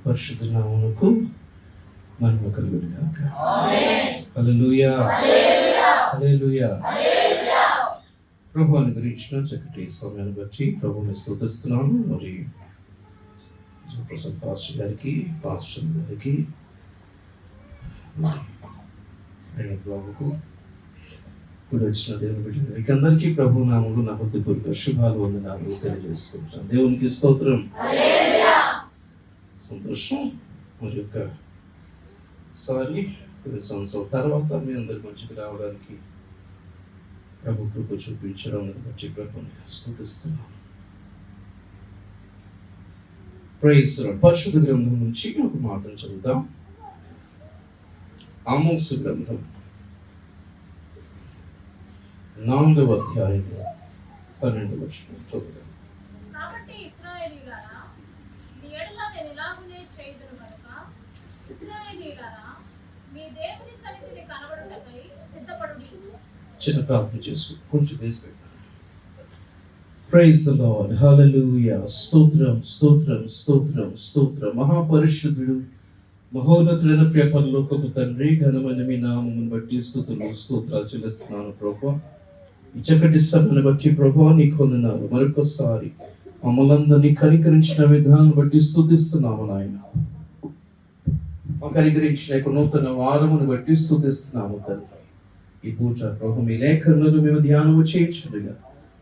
పరిశుద్ధ నామమునకు మహిమ కలుగును గాక. హల్లెలూయా, హల్లెలూయా. ప్రభువుని గురించిన చక్కటి సమయాన్ని బట్టి ప్రభువుని స్తుతిస్తున్నాను. మరి ప్రసాద్ పాస్టర్ గారికి, పాస్టర్ గారికి, బాబుకు ఇప్పుడు వచ్చిన దేవుని బిడ్డలకి అందరికీ ప్రభు నామములో నా హృదయపూర్వక శుభాలు వందనాలు తెలియజేసుకుంటాను. దేవునికి స్తోత్రం, సంతోషం. మరి ఒకసారి కొన్ని సంవత్సరాల తర్వాత మీ అందరి మంచికి రావడానికి ప్రభు కృప చూపించడం బట్టి ప్రభుని స్తుతిస్తున్నాను. Praise the lord. పరిశుద్ధ గ్రంథం నుంచి ఒక మాటను చదువుదాం. ఆమోసు గ్రంథం 4వ అధ్యాయము 12వ వచనం చదువుదాం. కాబట్టి ఇశ్రాయేలీయులారా, మీ ఎడల నేను ఇలాగునే చేయుదును గనుక ఇశ్రాయేలీయులారా, మీ దేవుని సన్నిధిని కనబడుటకై సిద్ధపడుడి. చిన్న ప్రార్థన చేసుకు కొంచెం తీసుకెళ్తాను. Praise the Lord. హల్లెలూయా. స్తోత్రం, స్తోత్రం, స్తోత్రం, స్తోత్రం. మహాపరిశుద్ధుడు, మహోన్నతుడైన ప్రియ పరలోకపు తండ్రి, ఘనమైన మీ నామమును బట్టి స్తుతులు స్తోత్రాలు చెల్లిస్తున్నాను ప్రభువా. ఈ చక్కటి సభను బట్టి ప్రభువా నీకు వందనాలు. మరొకసారి మమ్మల్ని కనికరించిన విధానం బట్టి స్తుతిస్తున్నాము నాయన. కనికరించిన నూతన వారమును బట్టి స్తుతిస్తున్నాము తండ్రి. ఈ పూజ ప్రభు మీ లేఖలను మేము ధ్యానము చేయించుడుగా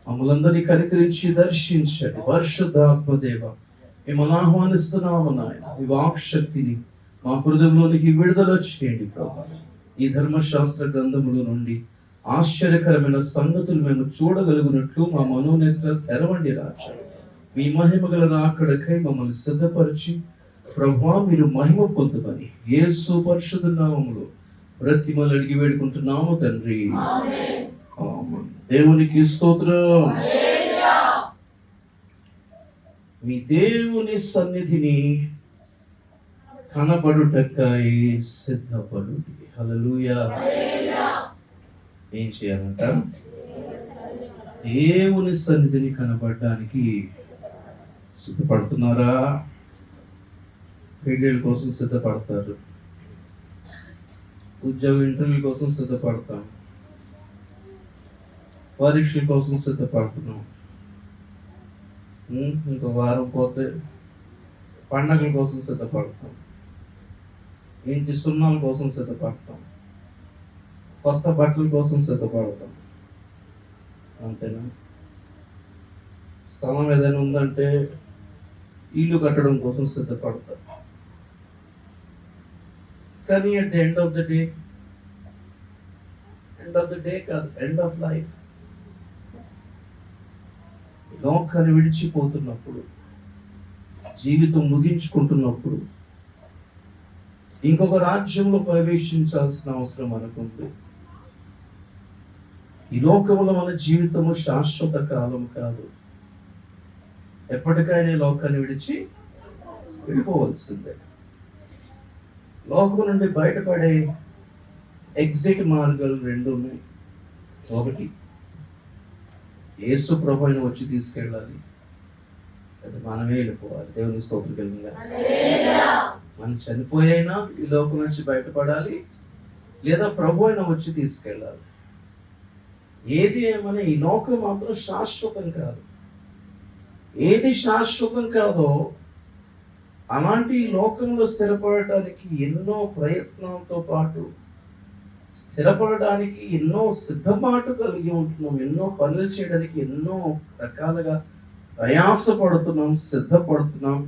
మమ్మల్ని కనికరించి దర్శించండి. పరిశుద్ధాత్మదేవ మిమ్మల్ని ఆహ్వానిస్తున్నాము నాయన. ఈ వాక్శక్తిని మా హృదయంలోనికి విడుదల చేయండి ప్రభు. ఈ ధర్మశాస్త్ర గ్రంథముల నుండి ఆశ్చర్యకరమైన సంగతులు మేము చూడగలుగునట్లు మా మనోనేత్ర తెరవండి రాజా. మీ మహిమ గల రాకడకై మమ్మల్ని సిద్ధపరిచి ప్రభువా మీరు మహిమ పొందుమని యేసు పరిశుద్ధ నామములో బ్రతిమలు అడిగి వేడుకుంటున్నాము తండ్రి. ఆమేన్. దేవునికి స్తోత్రం. మీ దేవుని సన్నిధిని కనబడుటకై సిద్ధపడుడి. హల్లెలూయా. ఏం చేయాలంట? దేవుని సన్నిధిని కనబడడానికి సిద్ధపడుతున్నారా? పెళ్ళిళ్ళ కోసం సిద్ధపడతారు, ఉద్యోగ ఇంటర్వ్యూ కోసం సిద్ధపడతాం, పరీక్షల కోసం సిద్ధపడుతున్నాం. ఇంకో వారం పోతే పండగల కోసం సిద్ధపడతాం, ఇంటి సున్నాల కోసం సిద్ధపడతాం, కొత్త బట్టల కోసం సిద్ధపడతాం. అంతేనా? స్థలం ఏదైనా ఉందంటే ఇల్లు కట్టడం కోసం సిద్ధపడతాం. కానీ at the end of the day కాదు, ఎండ్ ఆఫ్ లైఫ్, లోకాన్ని విడిచిపోతున్నప్పుడు, జీవితం ముగించుకుంటున్నప్పుడు ఇంకొక రాజ్యంలో ప్రవేశించాల్సిన అవసరం మనకుంది. ఈ లోకంలో మన జీవితము శాశ్వత కాలం కాదు. ఎప్పటికైనా ఈ లోకాన్ని విడిచి వెళ్ళిపోవలసిందే. లోకం నుండి బయటపడే ఎగ్జిట్ మార్గాలు 2 ఉన్నాయి. ఒకటి, యేసు ప్రభువుని వచ్చి తీసుకెళ్ళాలి, అది మనమే వెళ్ళిపోవాలి. దేవుని స్తోత్రం కలిగిందా? మనం చనిపోయినా ఈ లోకం నుంచి బయటపడాలి, లేదా ప్రభు అయినా వచ్చి తీసుకెళ్ళాలి. ఏది ఏమైనా ఈ లోకం మాత్రం శాశ్వతం కాదు. ఏది శాశ్వతం కాదో అలాంటి లోకంలో స్థిరపడటానికి ఎన్నో ప్రయత్నాలతో పాటు స్థిరపడడానికి ఎన్నో సిద్ధపాటు కలిగి ఉంటున్నాం. ఎన్నో పనులు చేయడానికి ఎన్నో రకాలుగా ప్రయాసపడుతున్నాం, సిద్ధపడుతున్నాం.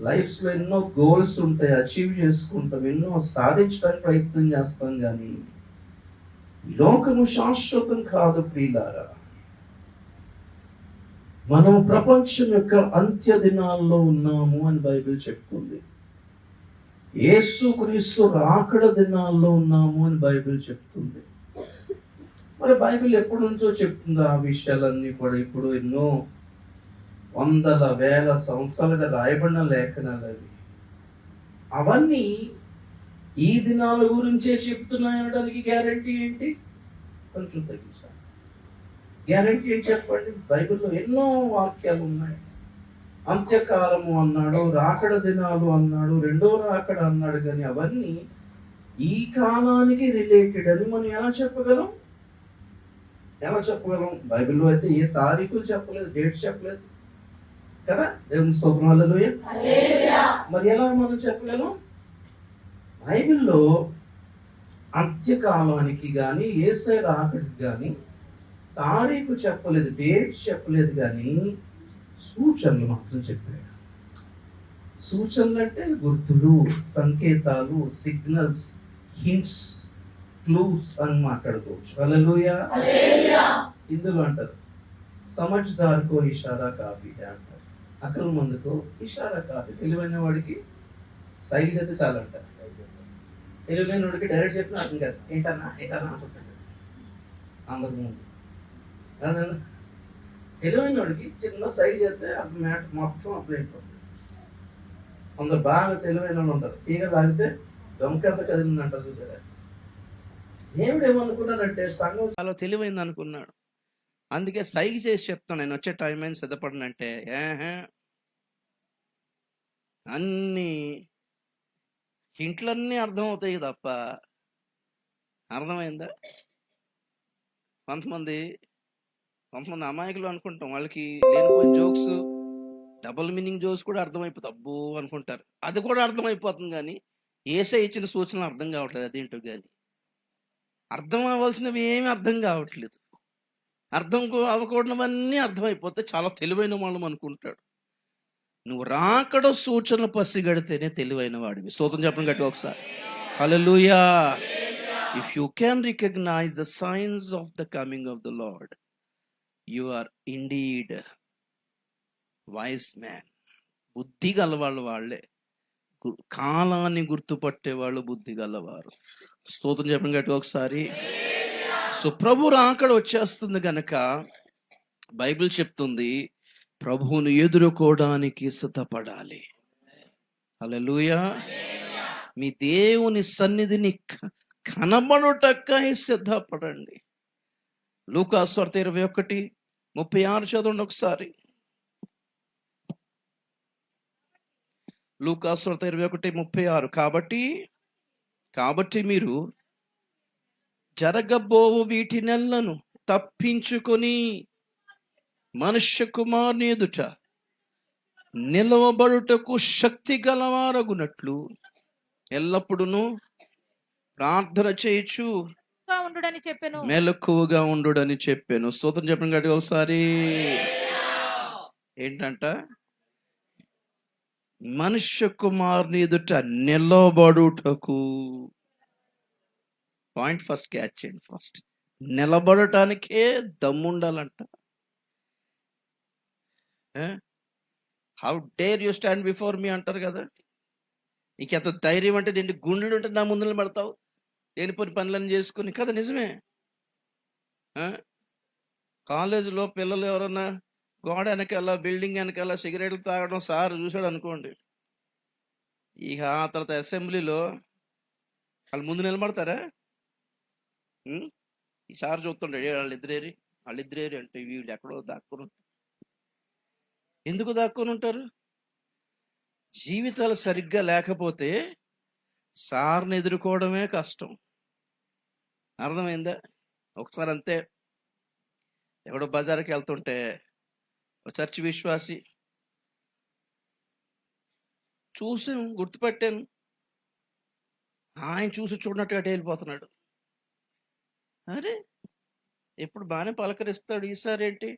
లైఫ్స్లో ఎన్నో గోల్స్ ఉంటాయి, అచీవ్ చేసుకుంటాం, ఎన్నో సాధించడానికి ప్రయత్నం చేస్తాం. కానీ ఈ లోకము శాశ్వతం కాదు ప్రియులారా. మనం ప్రపంచం యొక్క అంత్య దినాల్లో ఉన్నాము అని బైబిల్ చెప్తుంది. యేసుక్రీస్తు రాకడ దినాల్లో ఉన్నాము అని బైబిల్ చెప్తుంది. మరి బైబిల్ ఎప్పటి నుంచో చెప్తుంది ఆ విషయాలన్నీ కూడా. ఇప్పుడు ఎన్నో వందల వేల సంవత్సరాలుగా రాయబడిన లేఖనాలు అవి. అవన్నీ ఈ దినాల గురించే చెప్తున్నాయనడానికి గ్యారంటీ ఏంటి? కొంచెం తగ్గించాలి. గ్యారంటీ ఏంటి చెప్పండి? బైబిల్లో ఎన్నో వాక్యాలు ఉన్నాయి, అంత్యకాలము అన్నాడు, రాకడ దినాలు అన్నాడు, రెండో రాకడ అన్నాడు. కానీ అవన్నీ ఈ కాలానికి రిలేటెడ్ అని మనం ఎలా చెప్పగలం? బైబిల్లో అయితే ఏ తారీఖులు చెప్పలేదు, డేట్స్ చెప్పలేదు కదా. దేవుని స్తోత్రం, హల్లెలూయా. మరి ఎలా మనం చెప్పగలం? బైబిల్లో అంత్యకాలానికి కానీ యేసే రాకడికి కానీ తారీఖు చెప్పలేదు, డేట్స్ చెప్పలేదు, కానీ సూచనలు మాత్రం చెప్పాడు. సూచనలు అంటే గుర్తులు, సంకేతాలు, సిగ్నల్స్, హింట్స్, క్లూస్ అని మాట్లాడుకోవచ్చు. హల్లెలూయా. ఇందులో అంటారు సమజ్దార్కో ఇషారా కాఫీ అంటారు, అక్కల ముందుకో ఇషారా కాఫీ. తెలివైన వాడికి సైజ్ అయితే చాలు అంటారు. తెలివైన వాడికి డైరెక్ట్ చెప్పిన అర్థం కాదు, ఏంటన్నా ఏంటన్నా అనుకుంటాడు అందరి ముందు. తెలివైన వాడికి చిన్న సైజ్ అయితే అది మ్యాటర్ మొత్తం అర్థమైపోతుంది. కొందరు బాగా తెలివైన వాళ్ళు ఉంటారు, తీగ లాగితే దొంకంత కదిలింది అంటారు చూసారా. దేవుడు ఏమనుకున్నాడంటే సంఘం చాలా తెలివైంది అనుకున్నాడు. అందుకే సైగ చేసి చెప్తాను, నేను వచ్చే టైం అయినా సిద్ధపడనంటే అన్ని ఇంట్లన్నీ అర్థమవుతాయి తప్ప. అర్థమైందా? కొంతమంది అమాయకులు అనుకుంటాం, వాళ్ళకి లేనిపోయిన జోక్స్, డబుల్ మీనింగ్ జోక్స్ కూడా అర్థమైపోతుంది. అబ్బో అనుకుంటారు, అది కూడా అర్థమైపోతుంది. కానీ యేసయ్య ఇచ్చిన సూచనలు అర్థం కావట్లేదు. అదేంటో కానీ అర్థం అవ్వాల్సినవి ఏమీ అర్థం కావట్లేదు. అర్థం అవ్వకూడనివన్నీ అర్థమైపోతే చాలా తెలివైన వాళ్ళం అనుకుంటాడు. నువ్వు రాకడ సూచనలు పసిగడితేనే తెలివైన వాడివి. స్తోత్రం చెప్పండి గట్టి ఒకసారి. Hallelujah. If you can recognise the signs of the coming of the Lord, you are indeed wise man. బుద్ధి గలవాళ్ళు వాళ్ళే, కాలాన్ని గుర్తుపట్టే వాళ్ళు బుద్ధి గలవారు. స్తోత్రం చెప్పండి గట్టి ఒకసారి. సో ప్రభు రాకడ వచ్చేస్తుంది గనక బైబిల్ చెప్తుంది ప్రభువును ఎదుర్కోవడానికి సిద్ధపడాలి. హల్లెలూయా. మీ దేవుని సన్నిధిని కనబడుటకై సిద్ధపడండి. లూకా సువార్త 21:36 చదవండి ఒకసారి. లూకా సువార్త 21:36. కాబట్టి మీరు జరగబోవు వీటినెల్లను తప్పించుకొని మనుష్య కుమారుని ఎదుట నిలవబడుటకు శక్తి గలవారగునట్లు ఎల్లప్పుడూ ప్రార్థన చేయొచ్చు మెలకువగా ఉండుడని చెప్పాను. స్తోత్రం చెప్పండి గట్టిగా ఒకసారి. ఏంటంట? మనుష్య కుమారుని ఎదుట నిలబడుటకు. పాయింట్ ఫస్ట్ క్యాచ్ చేయండి. ఫస్ట్ నిలబడటానికే దమ్ముండాలంట. How dare you stand before me అంటారు కదా. నీకు ఎంత ధైర్యం అంటే దీంట్లో గుండెలు ఉంటే నా ముందు నిలబడతావు, లేనిపోని పనులను చేసుకుని కదా. నిజమే. కాలేజీలో పిల్లలు ఎవరన్నా గోడ వెనకాల, బిల్డింగ్ వెనకాల సిగరెట్లు తాగడం సార్ చూశాడు అనుకోండి, ఇక ఆ తర్వాత అసెంబ్లీలో వాళ్ళు ముందు నిలబడతారా? ఈ సార్ చూస్తుంటాడు, వాళ్ళిద్దరేరి అంటే వీళ్ళు ఎక్కడో దాక్కుని. ఎందుకు దాక్కుని ఉంటారు? జీవితాలు సరిగ్గా లేకపోతే సార్ని ఎదుర్కోవడమే కష్టం. అర్థమైందా? ఒకసారి అంతే, ఎవడో బజార్కి వెళ్తుంటే చర్చి విశ్వాసి చూసాం, గుర్తుపెట్టాను. ఆయన చూసి చూడనట్టుగా వెళ్ళిపోతున్నాడు. అరే ఎప్పుడు బాగానే పలకరిస్తాడు, ఈసారి ఏంటి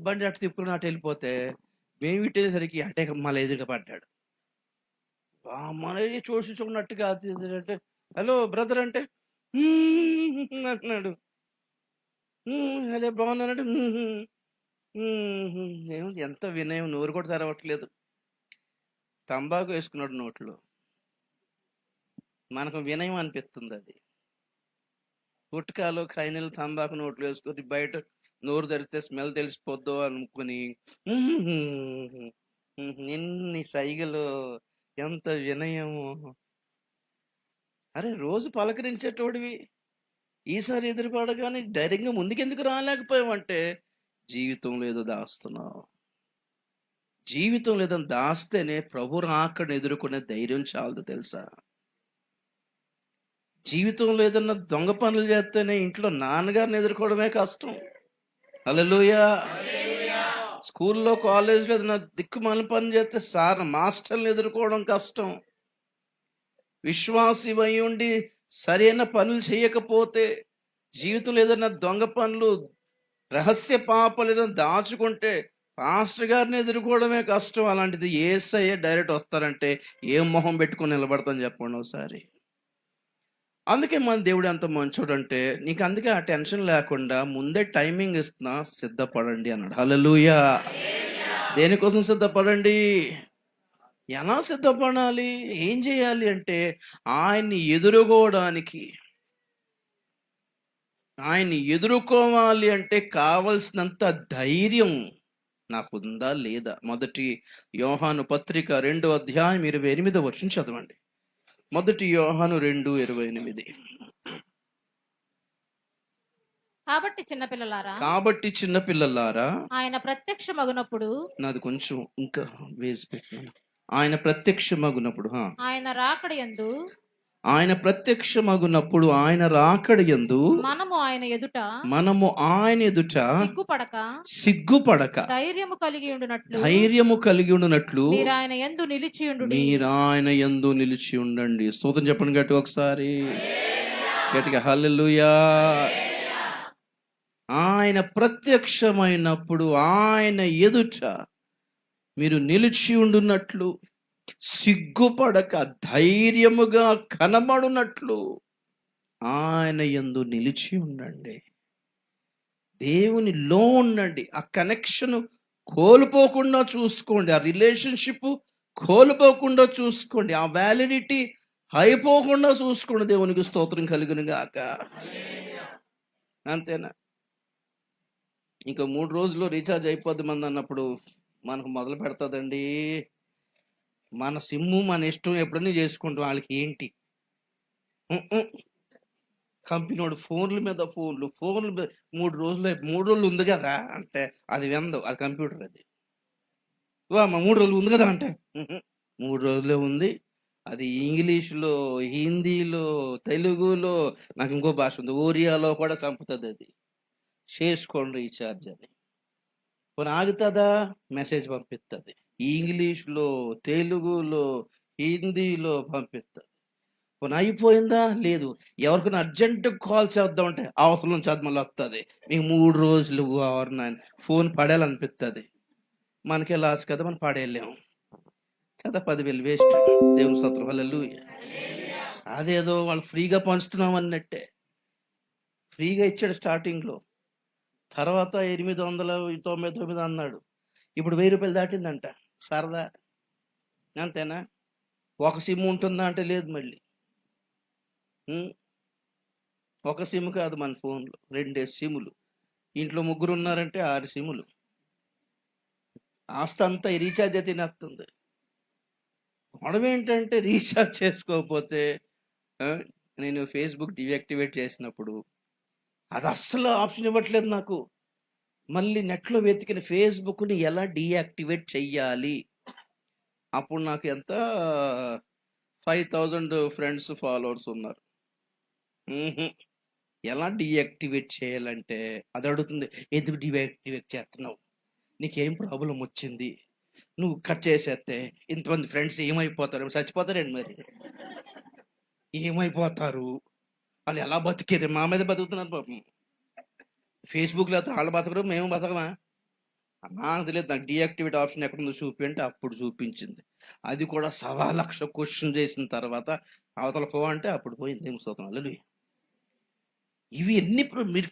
బండి అటు తిప్పుకుని అటు వెళ్ళిపోతే మేము ఇట్టేసరికి అటే మళ్ళీ ఎదురుగా పడ్డాడు. మన చూసి చూడనట్టుగా అంటే హలో బ్రదర్ అంటే అంటున్నాడు. అదే బాగున్నానంటే ఏముంది, ఎంత వినయం, నోరు కూడా తెరవట్లేదు. తంబాకు వేసుకున్నాడు నోట్లో. మనకు వినయం అనిపిస్తుంది అది. గుట్కాలు, ఖైనీలు, తంబాకు నోట్లు వేసుకొని బయట నోరు తెరిస్తే స్మెల్ తెలిసిపోద్దు అనుకుని ఎన్ని సైగలు, ఎంత వినయము. అరే రోజు పలకరించేటోడివి ఈసారి ఎదురుపడగానే ధైర్యంగా ముందుకెందుకు రాలేకపోయావంటే జీవితంలో ఏదో దాస్తున్నావు. జీవితం లేదని దాస్తేనే ప్రభు రాకడను ఎదుర్కొనే ధైర్యం చాలదు తెలుసా. జీవితంలో ఏదన్నా దొంగ పనులు చేస్తేనే ఇంట్లో నాన్నగారిని ఎదుర్కోవడమే కష్టం. హల్లెలూయా. స్కూల్లో కాలేజీలో ఏదైనా దిక్కుమాలిన పని చేస్తే మాస్టర్ని ఎదుర్కోవడం కష్టం. విశ్వాసివై ఉండి సరైన పనులు చేయకపోతే, జీవితంలో ఏదైనా దొంగ పనులు, రహస్య పాపాలు ఏదైనా దాచుకుంటే పాస్టర్ గారిని ఎదుర్కోవడమే కష్టం. అలాంటిది యేసయ్య డైరెక్ట్ వస్తారంటే ఏం మొహం పెట్టుకుని నిలబడతాం చెప్పండి ఒకసారి. అందుకే మన దేవుడు ఎంత మంచోడంటే, నీకు అందుకే ఆ టెన్షన్ లేకుండా ముందే టైమింగ్ ఇస్తున్నా, సిద్ధపడండి అన్నాడు. హల్లెలూయా. దేనికోసం సిద్ధపడండి? ఎలా సిద్ధపడాలి? ఏం చేయాలి అంటే, ఆయన్ని ఎదుర్కోవడానికి, ఆయన్ని ఎదుర్కోవాలి అంటే కావలసినంత ధైర్యం నాకుందా లేదా? మొదటి యోహాను పత్రిక 2వ అధ్యాయం 28వ వచనం చదవండి. మొదటి యోహాను 2:28. కాబట్టి చిన్నపిల్లలారా ఆయన ప్రత్యక్షమగునప్పుడు, నాది కొంచెం ఇంకా వేసి పెట్టినాను. ఆయన ప్రత్యక్షమగునప్పుడు ఆయన రాకడయందు ఆయన ప్రత్యక్షమగునప్పుడు ఆయన రాకడయందు మనము ఆయన ఎదుట సిగ్గుపడక ధైర్యము కలిగి ఉండునట్లు మీరు ఆయన యందు నిలిచి ఉండండి. స్తోత్రం చెప్పండి గట్టి ఒకసారి గట్టిగా. హల్లెలూయా. ఆయన ప్రత్యక్షమైనప్పుడు ఆయన ఎదుట మీరు నిలిచి ఉండునట్లు, సిగ్గుపడక ధైర్యముగా కనబడునట్లు ఆయన యందు నిలిచి ఉండండి. దేవునిలో ఉండండి. ఆ కనెక్షన్ కోల్పోకుండా చూసుకోండి. ఆ రిలేషన్షిప్ కోల్పోకుండా చూసుకోండి. ఆ వ్యాలిడిటీ అయిపోకుండా చూసుకోండి. దేవునికి స్తోత్రం కలుగును గాక. అంతేనా? ఇంకా 3 రోజుల్లో రీఛార్జ్ అయిపోద్ది మంది అన్నప్పుడు మనకు మొదలు పెడతాదండి. మన సిమ్ము మన ఇష్టం ఎప్పుడన్నీ చేసుకుంటాం. వాళ్ళకి ఏంటి? కంపెనీడు ఫోన్ల మీద ఫోన్లు 3 రోజులు ఉంది కదా అంటే అది విందు, అది కంప్యూటర్. అది 3 రోజులు ఉంది కదా అంటే 3 రోజులే ఉంది. అది ఇంగ్లీష్లో, హిందీలో, తెలుగులో, నాకు ఇంకో భాష ఉంది, ఒరియాలో కూడా చంపుతుంది. అది చేసుకోండి రీఛార్జ్ అని. పోనీ ఆగుతుందా? మెసేజ్ పంపిస్తుంది. ఇంగ్లీష్లో, తెలుగులో, హిందీలో పంపిస్తుంది. పోనీ అయిపోయిందా? లేదు. ఎవరికైనా అర్జెంట్ కాల్ చేద్దామంటే అవసరం నుంచి అది మళ్ళీ వస్తుంది. మీకు 3 రోజులు ఫోన్ పడేయాలనిపిస్తుంది. మనకే లాస్ కదా, మనం పడేయలేము కదా. 10,000 వేస్ట్. దేవుని స్తోత్రం. హల్లెలూయా. అదేదో వాళ్ళు ఫ్రీగా పంచుతున్నాం అన్నట్టే. ఫ్రీగా ఇచ్చాడు స్టార్టింగ్లో, తర్వాత 899 అన్నాడు. ఇప్పుడు 1000 రూపాయలు దాటిందంట. సరదా. అంతేనా? ఒక సిమ్ ఉంటుందా అంటే లేదు. మళ్ళీ ఒక సిమ్ కాదు మన ఫోన్లో, 2 సిమ్లు. ఇంట్లో 3 ఉన్నారంటే 6 సిమ్లు. ఆస్తి అంతా రీఛార్జ్ అయితే తినేస్తుంది. గొడవ ఏంటంటే రీఛార్జ్ చేసుకోకపోతే, నేను ఫేస్బుక్ డియాక్టివేట్ చేసినప్పుడు అది అస్సలు ఆప్షన్ ఇవ్వట్లేదు నాకు. మళ్ళీ నెట్లో వెతికిన ఫేస్బుక్ని ఎలా డియాక్టివేట్ చెయ్యాలి. అప్పుడు నాకు ఎంత 5000 ఫ్రెండ్స్ ఫాలోవర్స్ ఉన్నారు. ఎలా డియాక్టివేట్ చేయాలంటే అది అడుగుతుంది, ఎందుకు డియాక్టివేట్ చేస్తున్నావు, నీకేం ప్రాబ్లం వచ్చింది, నువ్వు కట్ చేసేస్తే ఇంతమంది ఫ్రెండ్స్ ఏమైపోతారు, చచ్చిపోతారండి. మరి ఏమైపోతారు వాళ్ళు? ఎలా బతికేది? మా మీద బతుకుతున్నారు పాపం. ఫేస్బుక్లో అయితే వాళ్ళు బతకరు, మేము బతకమా? నాకు తెలియదు. నాకు డియాక్టివేట్ ఆప్షన్ ఎక్కడుందో చూపి అంటే అప్పుడు చూపించింది. అది కూడా 1,00,000 క్వశ్చన్ చేసిన తర్వాత అవతల పో అంటే అప్పుడు పోయింది. ఏం స్తోత్రం. ఇవి ఎన్ని మీరు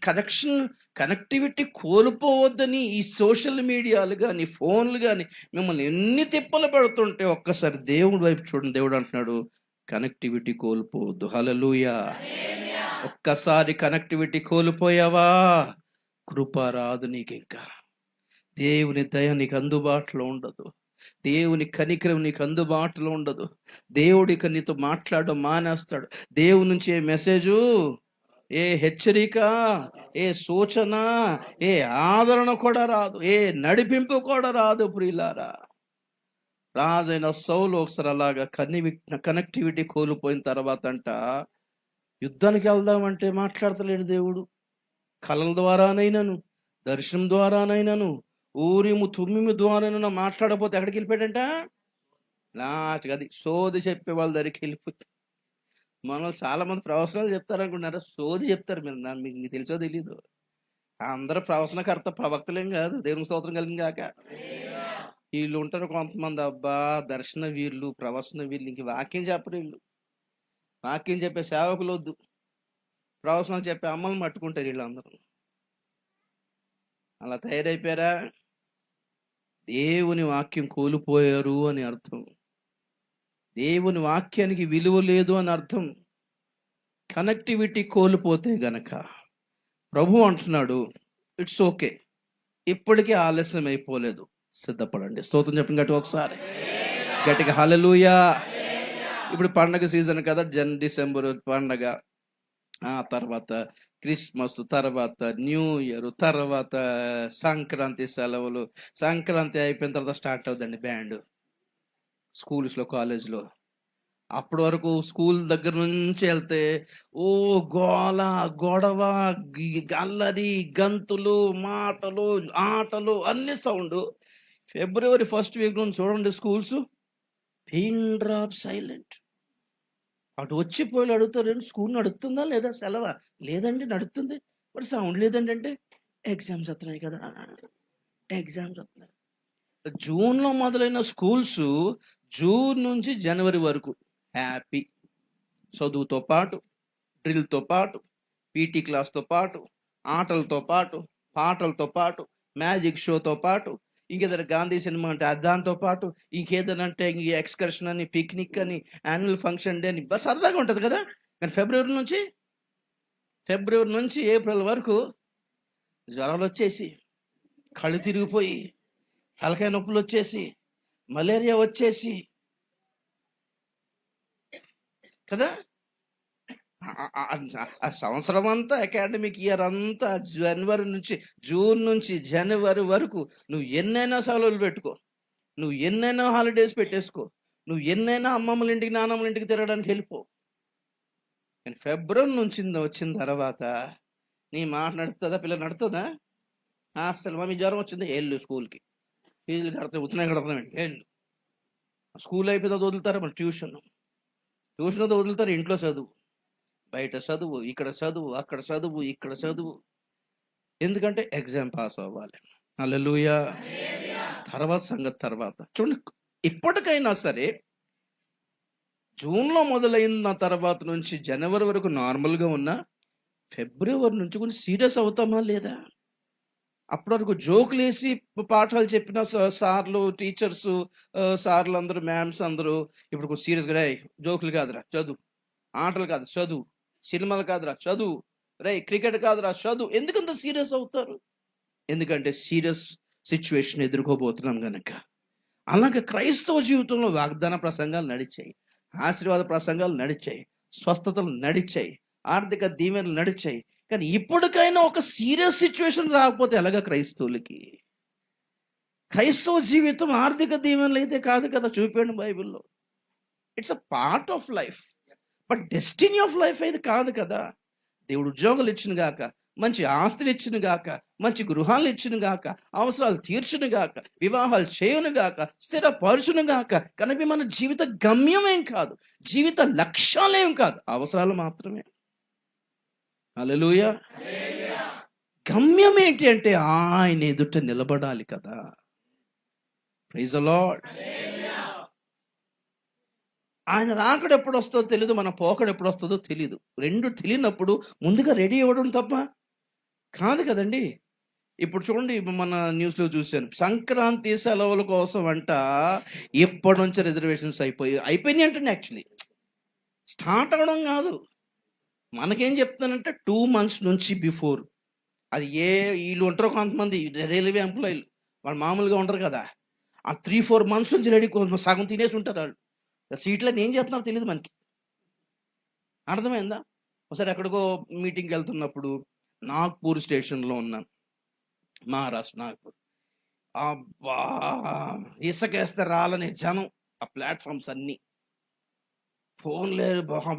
కనెక్టివిటీ కోల్పోవద్దని ఈ సోషల్ మీడియాలు కానీ, ఫోన్లు కానీ మిమ్మల్ని ఎన్ని తిప్పలు పెడుతుంటే ఒక్కసారి దేవుడి వైపు చూడండి. దేవుడు అంటున్నాడు, కనెక్టివిటీ కోల్పోవద్దు. హల్లెలూయా. ఒక్కసారి కనెక్టివిటీ కోల్పోయావా, కృప రాదు నీకు. ఇంకా దేవుని దయ నీకు అందుబాటులో ఉండదు. దేవుని కనికరం నీకు అందుబాటులో ఉండదు. దేవుడికి నీతో మాట్లాడడం మానేస్తాడు. దేవుడి నుంచి ఏ మెసేజు, ఏ హెచ్చరిక, ఏ సూచన, ఏ ఆదరణ కూడా రాదు. ఏ నడిపింపు కూడా రాదు. ప్రియులారా, రాజైన సౌలు ఒకసారి అలాగా కనెక్టివిటీ కోల్పోయిన తర్వాత అంట యుద్ధానికి వెళ్దామంటే మాట్లాడతలేడు దేవుడు. కళల ద్వారానైనాను, దర్శనం ద్వారానైనాను, ఊరిము తుమ్మిము ద్వారానైనా మాట్లాడకపోతే ఎక్కడికి వెళ్ళిపోయాడంట? లాస్ట్కి అది సోది చెప్పే వాళ్ళ దగ్గరికి వెళ్ళిపోతే. మనల్ని చాలా మంది ప్రవచనాలు చెప్తారనుకుంటున్నారా? సోది చెప్తారు. మీకు తెలుసో తెలీదు. అందరూ ప్రవచనకర్త ప్రవక్తలేం కాదు. దేవుని స్తోత్రం కలిగిన గాక. వీళ్ళు ఉంటారు కొంతమంది, అబ్బా దర్శన వీళ్ళు, ప్రవచన వీళ్ళు, ఇంక వాక్యం చెప్పరు వీళ్ళు. వాక్యం చెప్పే సేవకులు వద్దు, ప్రవచనాలు చెప్పే అమ్మల్ని పట్టుకుంటారు వీళ్ళందరూ. అలా తయారైపోయారా? దేవుని వాక్యం కోల్పోయారు అని అర్థం. దేవుని వాక్యానికి విలువ లేదు అని అర్థం. కనెక్టివిటీ కోల్పోతే గనక ప్రభు అంటున్నాడు, ఇట్స్ ఓకే, ఇప్పటికీ ఆలస్యం అయిపోలేదు, సిద్ధపడండి. స్తోత్రం చెప్పండి గట్టిగా ఒకసారి, గట్టిగా హల్లెలూయా. ఇప్పుడు పండగ సీజన్ కదా, డిసెంబర్ పండగ, ఆ తర్వాత క్రిస్మస్, తర్వాత న్యూ ఇయర్, తర్వాత సంక్రాంతి సెలవులు. సంక్రాంతి అయిపోయిన తర్వాత స్టార్ట్ అవుతుందండి బ్యాండ్ స్కూల్స్లో, కాలేజ్లో. అప్పటి వరకు స్కూల్ దగ్గర నుంచి వెళ్తే ఓ గోల, గొడవ, అల్లరి, గంతులు, మాటలు, ఆటలు, అన్ని సౌండ్. ఫిబ్రవరి 1st వీక్ నుంచి చూడండి స్కూల్స్ పిన్ డ్రాప్ సైలెంట్. అటు వచ్చిపోయి అడుగుతారు, స్కూల్ నడుస్తుందా లేదా, సెలవా? లేదండి నడుస్తుంది. మరి సౌండ్ లేదండి అంటే ఎగ్జామ్స్ వస్తున్నాయి కదా, ఎగ్జామ్స్ వస్తున్నాయి. జూన్లో మొదలైన స్కూల్స్ జూన్ నుంచి జనవరి వరకు హ్యాపీ. చదువుతో పాటు, డ్రిల్తో పాటు, పీటీ క్లాస్తో పాటు, ఆటలతో పాటు, పాటలతో పాటు, మ్యాజిక్ షోతో పాటు, ఇంకేదైనా గాంధీ సినిమా అంటే దాంతో పాటు, ఇంకేదైనా అంటే ఎక్స్కర్షన్ అని, పిక్నిక్ అని, యాన్యువల్ ఫంక్షన్ డే అని, బస్ సరదాగా ఉంటుంది కదా. కానీ ఫిబ్రవరి నుంచి ఏప్రిల్ వరకు జ్వరాలు వచ్చేసి, కళ్ళు తిరిగిపోయి, తలకాయ నొప్పులు వచ్చేసి, మలేరియా వచ్చేసి కదా. ఆ సంవత్సరం అంతా, అకాడమిక్ ఇయర్ అంతా, జూన్ నుంచి జనవరి వరకు నువ్వు ఎన్నైనా సెలవులు పెట్టుకో, నువ్వు ఎన్నైనా హాలిడేస్ పెట్టేసుకో, నువ్వు ఎన్నైనా అమ్మమ్మల ఇంటికి, నాన్నమ్మల ఇంటికి తిరగడానికి వెళ్ళిపో. కానీ ఫిబ్రవరి నుంచి వచ్చిన తర్వాత నీ మాట నడుతుందా? పిల్ల నడుతుందా? అసలు మమ్మీ జ్వరం వచ్చింది, వెళ్ళు స్కూల్కి, ఫీజులు కడతాయి, ఉత్తనే కడతామండి, వెళ్ళు. స్కూల్ అయిపోతే వదులుతారా? మన ట్యూషన్ వదులుతారు. ఇంట్లో చదువు, బయట చదువు, ఇక్కడ చదువు, అక్కడ చదువు, ఇక్కడ చదువు. ఎందుకంటే ఎగ్జామ్ పాస్ అవ్వాలి. హల్లెలూయా. తర్వాత సంగతి తర్వాత చూడండి. ఇప్పటికైనా సరే జూన్లో మొదలైన తర్వాత నుంచి జనవరి వరకు నార్మల్గా ఉన్న, ఫిబ్రవరి నుంచి కొంచెం సీరియస్ అవుతామా లేదా? అప్పటి వరకు జోకులు వేసి పాఠాలు చెప్పిన సార్లు, టీచర్స్, సార్లు అందరూ, మ్యామ్స్ అందరూ ఇప్పుడు కొంచెం సీరియస్గా, జోకులు కాదురా చదువు, ఆటలు కాదు చదువు, సినిమాలు కాదురా చదువు, క్రికెట్ కాదురా చదువు. ఎందుకంత సీరియస్ అవుతారు? ఎందుకంటే సీరియస్ సిచ్యువేషన్ ఎదుర్కోబోతున్నాం గనక. అలాగే క్రైస్తవ జీవితంలో వాగ్దాన ప్రసంగాలు నడిచాయి, ఆశీర్వాద ప్రసంగాలు నడిచాయి, స్వస్థతలు నడిచాయి, ఆర్థిక దీవెనలు నడిచాయి. కానీ ఇప్పటికైనా ఒక సీరియస్ సిచ్యువేషన్ రాకపోతే ఎలాగా క్రైస్తవులకి? క్రైస్తవ జీవితం ఆర్థిక దీవెనలు అయితే కాదు కదా. చూపించండి బైబిల్లో. It's a part of life, but destiny of life అయితే కాదు కదా. దేవుడు ఉద్యోగాలు ఇచ్చిన గాక, మంచి ఆస్తులు ఇచ్చిన గాక, మంచి గృహాలు ఇచ్చిన గాక, అవసరాలు తీర్చును గాక, వివాహాలు చేయును గాక, స్థిరపరచును గాక. కనుక మన జీవిత గమ్యమేం కాదు, జీవిత లక్ష్యాలేం కాదు, అవసరాలు మాత్రమే. హల్లెలూయా. గమ్యం ఏంటి అంటే ఆయన ఎదుట నిలబడాలి కదా. Praise the lord. ఆయన రాకడ ఎప్పుడు వస్తుందో తెలియదు, మన పోకడ ఎప్పుడు వస్తుందో తెలియదు. రెండు తెలియనప్పుడు ముందుగా రెడీ అవ్వడం తప్ప కాదు కదండి. ఇప్పుడు చూడండి, మన న్యూస్లో చూశాను, సంక్రాంతి సెలవుల కోసం అంట ఎప్పటి నుంచి రిజర్వేషన్స్ అయిపోయినాయి అంటే యాక్చువల్లీ స్టార్ట్ అవ్వడం కాదు. మనకేం చెప్తానంటే 2 months నుంచి బిఫోర్. అది వీళ్ళు ఉంటారో కొంతమంది రైల్వే ఎంప్లాయీలు, వాళ్ళు మామూలుగా ఉంటారు కదా, ఆ 3-4 months నుంచి రెడీ, సగం తినేసి ఉంటారు వాళ్ళు. సీట్లని ఏం చేస్తున్నారో తెలియదు మనకి. అర్థమైందా? ఒకసారి ఎక్కడికో మీటింగ్కి వెళ్తున్నప్పుడు నాగ్పూర్ స్టేషన్లో ఉన్నాను, మహారాష్ట్ర నాగ్పూర్. అబ్బా, ఇసుకేస్తే రాలని జనం. ఆ ప్లాట్ఫామ్స్ అన్నీ ఫోన్లే.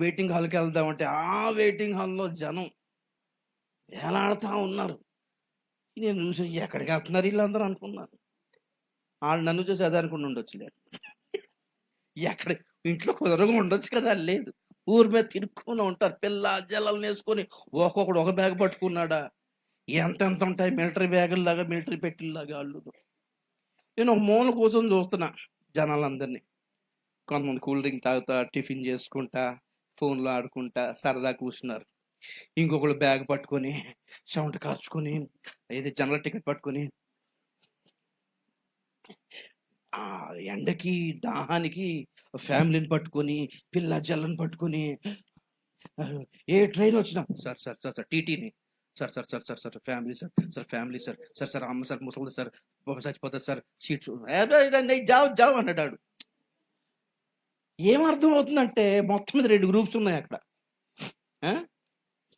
వెయిటింగ్ హాల్కి వెళ్దామంటే ఆ వెయిటింగ్ హాల్లో జనం వేలాడుతూ ఉన్నారు. నేను చూసి ఎక్కడికి వెళ్తున్నారు వీళ్ళందరూ అనుకున్నాను. వాళ్ళు నన్ను చూసి అదే అనుకుని ఉండొచ్చు. లేదు, ఎక్కడ ఇంట్లో కుదరగా ఉండొచ్చు కదా. లేదు, ఊరి మీద తిరుక్కుని ఉంటారు. పిల్ల జల్లలు వేసుకొని ఒక్కొక్కడు ఒక బ్యాగ్ పట్టుకున్నాడా. ఎంతెంత ఉంటాయి మిలిటరీ బ్యాగుల్లాగా, మిలిటరీ పెట్టిల్లాగా వాళ్ళు. నేను ఒక మూల కూర్చొని చూస్తున్నా జనాలందరినీ. కొంతమంది కూల్ డ్రింక్ తాగుతా, టిఫిన్ చేసుకుంటా, ఫోన్లో ఆడుకుంటా సరదా కూర్చున్నారు. ఇంకొకళ్ళు బ్యాగ్ పట్టుకొని చెమట కార్చుకొని, ఇది జనరల్ టికెట్ పట్టుకొని, ఆ ఎండకి దాహానికి ఫ్యామిలీని పట్టుకొని, పిల్ల జల్లని పట్టుకొని, ఏ ట్రైన్ వచ్చినా సార్ సార్ సార్ సార్ టీటీని sir sir sir sir sir family sir sir family sir sir sir అమ్మ సార్ ముసలి సార్ చచ్చిపోతుంది సార్ సీట్స్ జావ్ జావ్ అన్నాడు. ఏమర్థం అవుతుందంటే మొత్తం మీద 2 గ్రూప్స్ ఉన్నాయి అక్కడ.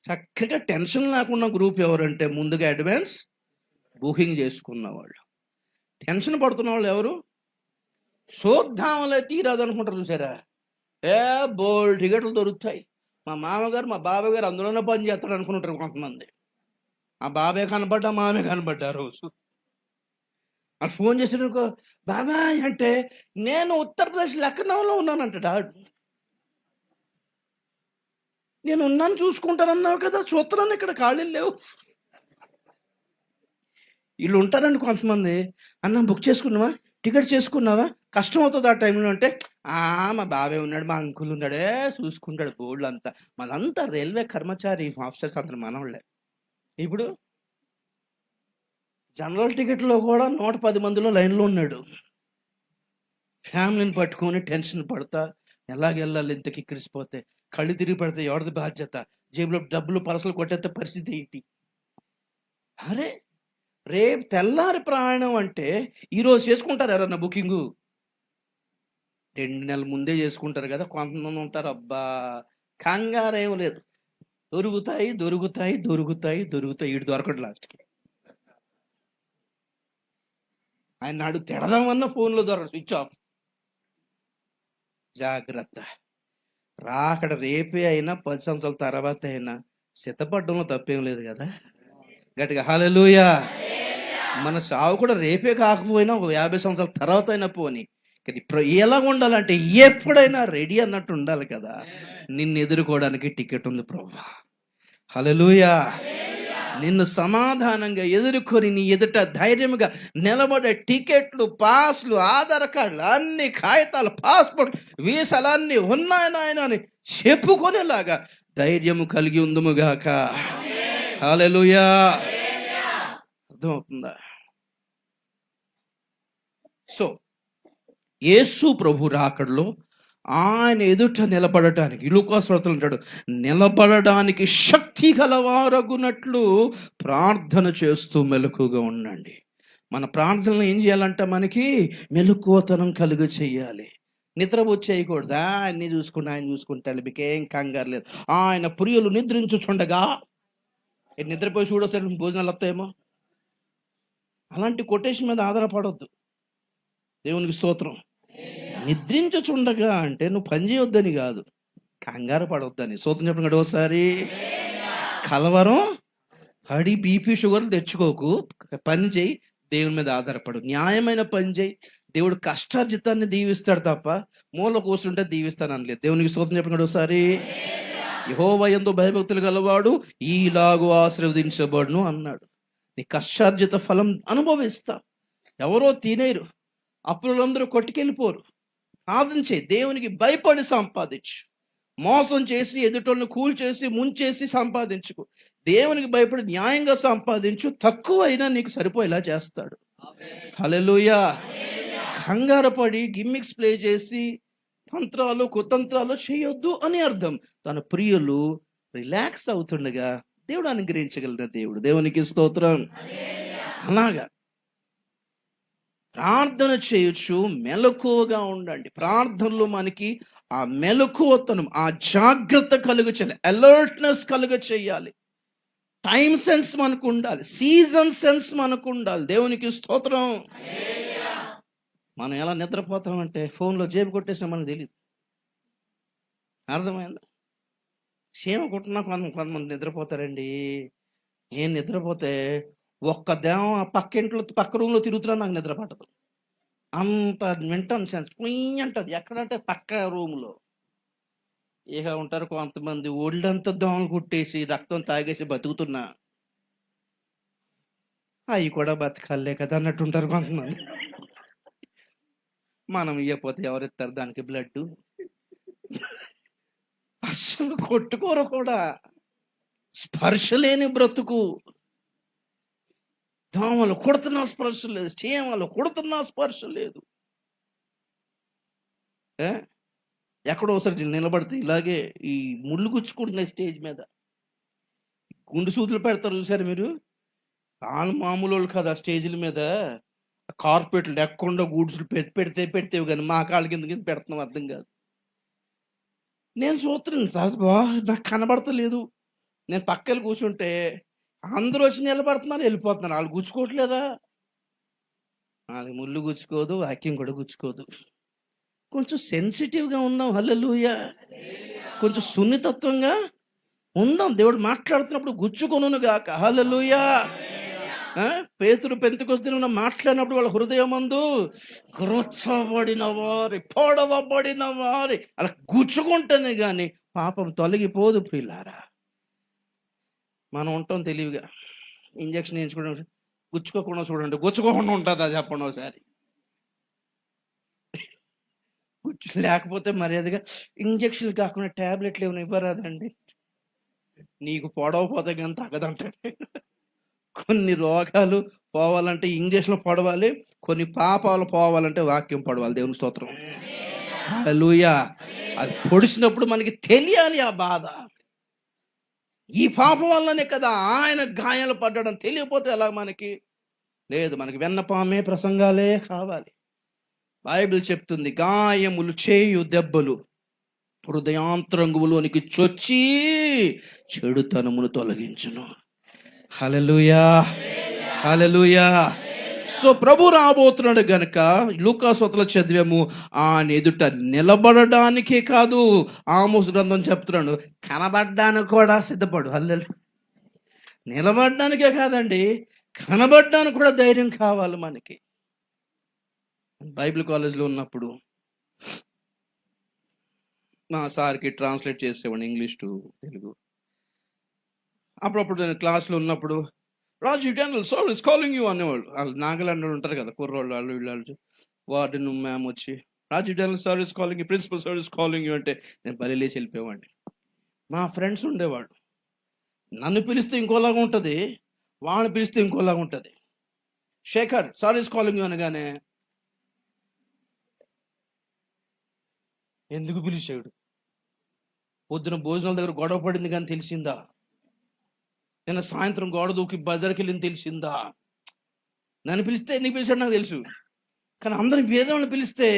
చక్కగా టెన్షన్ లేకుండా గ్రూప్ ఎవరంటే ముందుగా అడ్వాన్స్ బుకింగ్ చేసుకున్న వాళ్ళు. టెన్షన్ పడుతున్న వాళ్ళు ఎవరు? చూద్దాంలే తీరాదు అనుకుంటారు. చూసారా, బోల్డ్ టికెట్లు దొరుకుతాయి. మా మామగారు మా బాబాయ్ గారు అందులోనే పని చేస్తాడు అనుకుంటారు కొంతమంది. ఆ బాబాయ్ కనపడ్డా మామే కనపడ్డా రోజు. అది ఫోన్ చేసినాకో బాబాయ్ అంటే నేను ఉత్తరప్రదేశ్ లక్నోలో ఉన్నానంటాడు. నేను ఉన్నాను చూసుకుంటానన్నావు కదా, చూస్తున్నాను ఇక్కడ ఖాళీలు లేవు. వీళ్ళు ఉంటారండి కొంతమంది. అన్న బుక్ చేసుకున్నావా, టికెట్ చేసుకున్నావా, కష్టం అవుతుంది ఆ టైంలో అంటే మా బాబాయ్ ఉన్నాడు, మా అంకుల్ ఉన్నాడే చూసుకుంటాడు బోర్డులు అంతా. మనంతా రైల్వే కర్మచారి ఆఫీసర్స్ అందరు మనవాళ్ళే. ఇప్పుడు జనరల్ టికెట్లో కూడా 110 మందిలో లైన్లో ఉన్నాడు. ఫ్యామిలీని పట్టుకొని టెన్షన్ పడతా ఎలాగెళ్ళాలి, ఇంతకి ఎక్కిరిసిపోతే కళ్ళు తిరిగి పడితే ఎవరిది బాధ్యత, జేబులో డబ్బులు పరసలు కొట్టేస్తే పరిస్థితి ఏంటి? అరే రేపు తెల్లారి ప్రయాణం అంటే ఈరోజు చేసుకుంటారు ఎవరన్నా బుకింగు? 2 నెలల ముందే చేసుకుంటారు కదా. కొంతమంది ఉంటారు అబ్బా కంగారేం లేదు, దొరుకుతాయి దొరుకుతాయి దొరుకుతాయి దొరుకుతాయి. ఇటు దొరకడు లాస్ట్కి. ఆయన నాడు తిడదామన్నా ఫోన్లో దొరకదు, స్విచ్ ఆఫ్. జాగ్రత్త. రాకడ రేపే అయినా 10 సంవత్సరాల తర్వాత అయినా సిద్ధపడ్డంలో తప్పేం లేదు కదా. గట్టిగా హల్లెలూయా. మన సావు కూడా రేపే కాకపోయినా ఒక 50 సంవత్సరాల తర్వాత అయినా పోని, కానీ ఎలాగ ఉండాలంటే ఎప్పుడైనా రెడీ అన్నట్టు ఉండాలి కదా. నిన్ను ఎదుర్కోవడానికి టికెట్ ఉంది ప్రభువా. హల్లెలూయా. నిన్ను సమాధానంగా ఎదుర్కొని నీ ఎదుట ధైర్యంగా నిలబడే టికెట్లు, పాస్లు, ఆధార్ కార్డులు, అన్ని కాగితాలు, పాస్పోర్ట్, వీసాలన్నీ ఉన్నాయి నాయన అని చెప్పుకునేలాగా ధైర్యము కలిగి ఉందుముగాక. హల్లెలూయా. అర్థమవుతుందా? సో యేసు ప్రభు రాకడలో ఆయన ఎదుట నిలబడటానికి, లూకా సువార్తలో అంటాడు, నిలబడడానికి శక్తి గలవారగునట్లు ప్రార్థన చేస్తూ మెలకుగా ఉండండి. మన ప్రార్థనలు ఏం చేయాలంట? మనకి మెలకువతనం కలుగు చేయాలి. నిద్రపోయి చేయకూడదు. అన్నీ చూసుకుంటే ఆయన చూసుకుంటాడు, మీకేం కంగారు లేదు. ఆయన ప్రియులు నిద్రించుచుండగా నిద్రపోయి చూడొస్తారు భోజనాలు వస్తాయేమో. అలాంటి కొటేషన్ మీద ఆధారపడొద్దు. దేవునికి స్తోత్రం. నిద్రించుచుండగా అంటే నువ్వు పని చేయొద్దని కాదు, కంగారు పడొద్దని. స్తోత్రం చెప్పండి ఒకసారి. కలవరం పడి బీపీ షుగర్లు తెచ్చుకోకు. పని చేయి, దేవుని మీద ఆధారపడు, న్యాయమైన పని చేయి. దేవుడు కష్టార్జితాన్ని దీవిస్తాడు తప్ప మూల కూర్చుంటే దీవిస్తాను అనలేదు. దేవునికి స్తోత్రం చెప్పండి ఒకసారి. యెహోవా యందు భయభక్తులు గలవాడు ఈలాగు ఆశీర్వదించబడును అన్నాడు. నీ కష్టార్జిత ఫలం అనుభవిస్తా. ఎవరో తినేరు, అప్పులందరూ కొట్టుకెళ్ళిపోరు. సాధించే దేవునికి భయపడి సంపాదించు. మోసం చేసి ఎదుటోళ్ళని కూల్చేసి ముంచేసి సంపాదించుకో. దేవునికి భయపడి న్యాయంగా సంపాదించు. తక్కువైనా నీకు సరిపోయేలా చేస్తాడు. హల్లెలూయా. కంగారు పడి గిమ్మిక్స్ ప్లే చేసి తంత్రాలు కుతంత్రాలు చేయొద్దు అని అర్థం. తన ప్రియులు రిలాక్స్ అవుతుండగా దేవుడు అనుగ్రహించగలిగిన దేవుడు. దేవునికి స్తోత్రం. అలాగా ప్రార్థన చేయొచ్చు, మెలకువగా ఉండండి. ప్రార్థనలో మనకి ఆ మెలకువతనం, ఆ జాగ్రత్త కలుగ చేయాలి, అలర్ట్నెస్ కలుగ చేయాలి. టైం సెన్స్ మనకు ఉండాలి, సీజన్ సెన్స్ మనకు ఉండాలి. దేవునికి స్తోత్రం. మనం ఎలా నిద్రపోతామంటే ఫోన్లో జేబు కొట్టేసాం, మనకు తెలియదు. అర్థమైందా? క్షేమ కుట్టినా కొంతమంది నిద్రపోతారండి. నేను నిద్రపోతే ఒక్కదేమో పక్క రూమ్లో తిరుగుతున్నా, నాకు నిద్ర పట్టదు. అంత వింటాను సెన్స్ అంటది. ఎక్కడంటే పక్క రూమ్లో. ఇక ఉంటారు కొంతమంది ఒళ్ళంతా దోమలు కుట్టేసి రక్తం తాగేసి బతుకుతున్నా, అవి కూడా బతకాలే కదా అన్నట్టు ఉంటారు కొంతమంది. మనం ఇవ్వకపోతే ఎవరిస్తారు దానికి బ్లడ్? అసలు కొట్టుకోరు కూడా. స్పర్శ లేని బ్రతుకు. దోమలు కొడుతున్నా స్పర్శ లేదు, చీమలు కొడుతున్నా స్పర్శ లేదు. ఎక్కడో ఒకసారి నిలబడితే ఇలాగే ఈ ముళ్ళు గుచ్చుకుంటున్నాయి స్టేజ్ మీద. గుండు సూదులు పెడతారు చూసారు మీరు? వాళ్ళు మామూలు వాళ్ళు కదా. స్టేజ్ల మీద కార్పెట్లు లేకుండా గూడ్సులు పెడితే కానీ మా కాళ్ళ కింద పెడుతున్నాం, అర్థం కాదు. నేను చూస్తున్నాను తర్వాత నాకు కనబడతలేదు. నేను పక్కన కూర్చుంటే అందరూ వచ్చి నిలబడుతున్నారు, వెళ్ళిపోతున్నారు. వాళ్ళు గుచ్చుకోవట్లేదా? వాళ్ళకి ముళ్ళు గుచ్చుకోదు, వాక్యం కూడా గుచ్చుకోదు. కొంచెం సెన్సిటివ్గా ఉందాం. హల్లెలూయా. కొంచెం సున్నితత్వంగా ఉందాం. దేవుడు మాట్లాడుతున్నప్పుడు గుచ్చుకొనును గాక. హల్లెలూయా. పేతురు పెంతెకొస్తేనే మాట్లాడినప్పుడు వాళ్ళ హృదయమందు గ్రోత్సబడిన వారి, పొడవబడిన వారి అలా గుచ్చుకుంటేనే కానీ పాపం తొలగిపోదు. ప్రియులారా, మనం ఉంటాం తెలివిగా. ఇంజక్షన్ వేయించుకోవడం గుచ్చుకోకుండా చూడండి, గుచ్చుకోకుండా ఉంటుందా చెప్పండి ఒకసారి. లేకపోతే మర్యాదగా ఇంజక్షన్లు కాకుండా ట్యాబ్లెట్లు ఏమైనా ఇవ్వరాదండి. నీకు పొడవపోతే కానీ తగ్గదంటాడు. కొన్ని రోగాలు పోవాలంటే ఇంజక్షన్ పొడవాలి, కొన్ని పాపాలు పోవాలంటే వాక్యం పొడవాలి. దేవుని స్తోత్రం. హల్లెలూయా. అది పొడిచినప్పుడు మనకి తెలియాలి ఆ బాధ. ఈ పాపం వల్లనే కదా ఆయన గాయాలు పడ్డడం. తెలియకపోతే ఎలా మనకి? లేదు, మనకి వెన్నపామే ప్రసంగాలే కావాలి. బైబిల్ చెప్తుంది, గాయములు చేయు దెబ్బలు హృదయాంతరంగులోనికి చొచ్చి చెడుతనమును తొలగించును. హల్లెలూయా, హల్లెలూయా. సో ప్రభు రాబోతున్నాడు గనక లూకాసువార్తలో చదివాము, ఆయన ఎదుట నిలబడడానికే కాదు, ఆమోసు గ్రంథం చెప్తున్నాడు, కనబడ్డానికి కూడా సిద్ధపడు. హల్లెలూయా. నిలబడడానికే కాదండి, కనబడడానికి కూడా ధైర్యం కావాలి మనకి. బైబిల్ కాలేజ్లో ఉన్నప్పుడు మా సార్కి ట్రాన్స్లేట్ చేసేవాడిని ఇంగ్లీష్ టు తెలుగు. అప్పుడప్పుడు నేను క్లాస్లో ఉన్నప్పుడు Rajiv general sir is calling you అనేవాళ్ళు. వాళ్ళు నాగాలాండ్ ఉంటారు కదా కుర్రోళ్ళు, వాళ్ళు వీళ్ళు. వార్డెన్ మ్యామ్ వచ్చి Rajiv general sir is calling you, principal sir is calling you అంటే నేను బలి లేచి వెళ్ళిపోయేవాడిని. మా ఫ్రెండ్స్ ఉండేవాడు, నన్ను పిలిస్తే ఇంకోలాగా ఉంటుంది, వాళ్ళని పిలిస్తే ఇంకోలాగా ఉంటుంది. Shekhar sir is calling you అనగానే ఎందుకు పిలిచాడు? పొద్దున భోజనాల దగ్గర గొడవ పడింది కానీ తెలిసిందా? నిన్న సాయంత్రం గోడ దూకి బజార్కి వెళ్ళింది తెలిసిందా? నన్ను పిలిస్తే ఎందుకు పిలిచాడు నాకు తెలుసు, కానీ అందరికి వేరే వాళ్ళని పిలిస్తే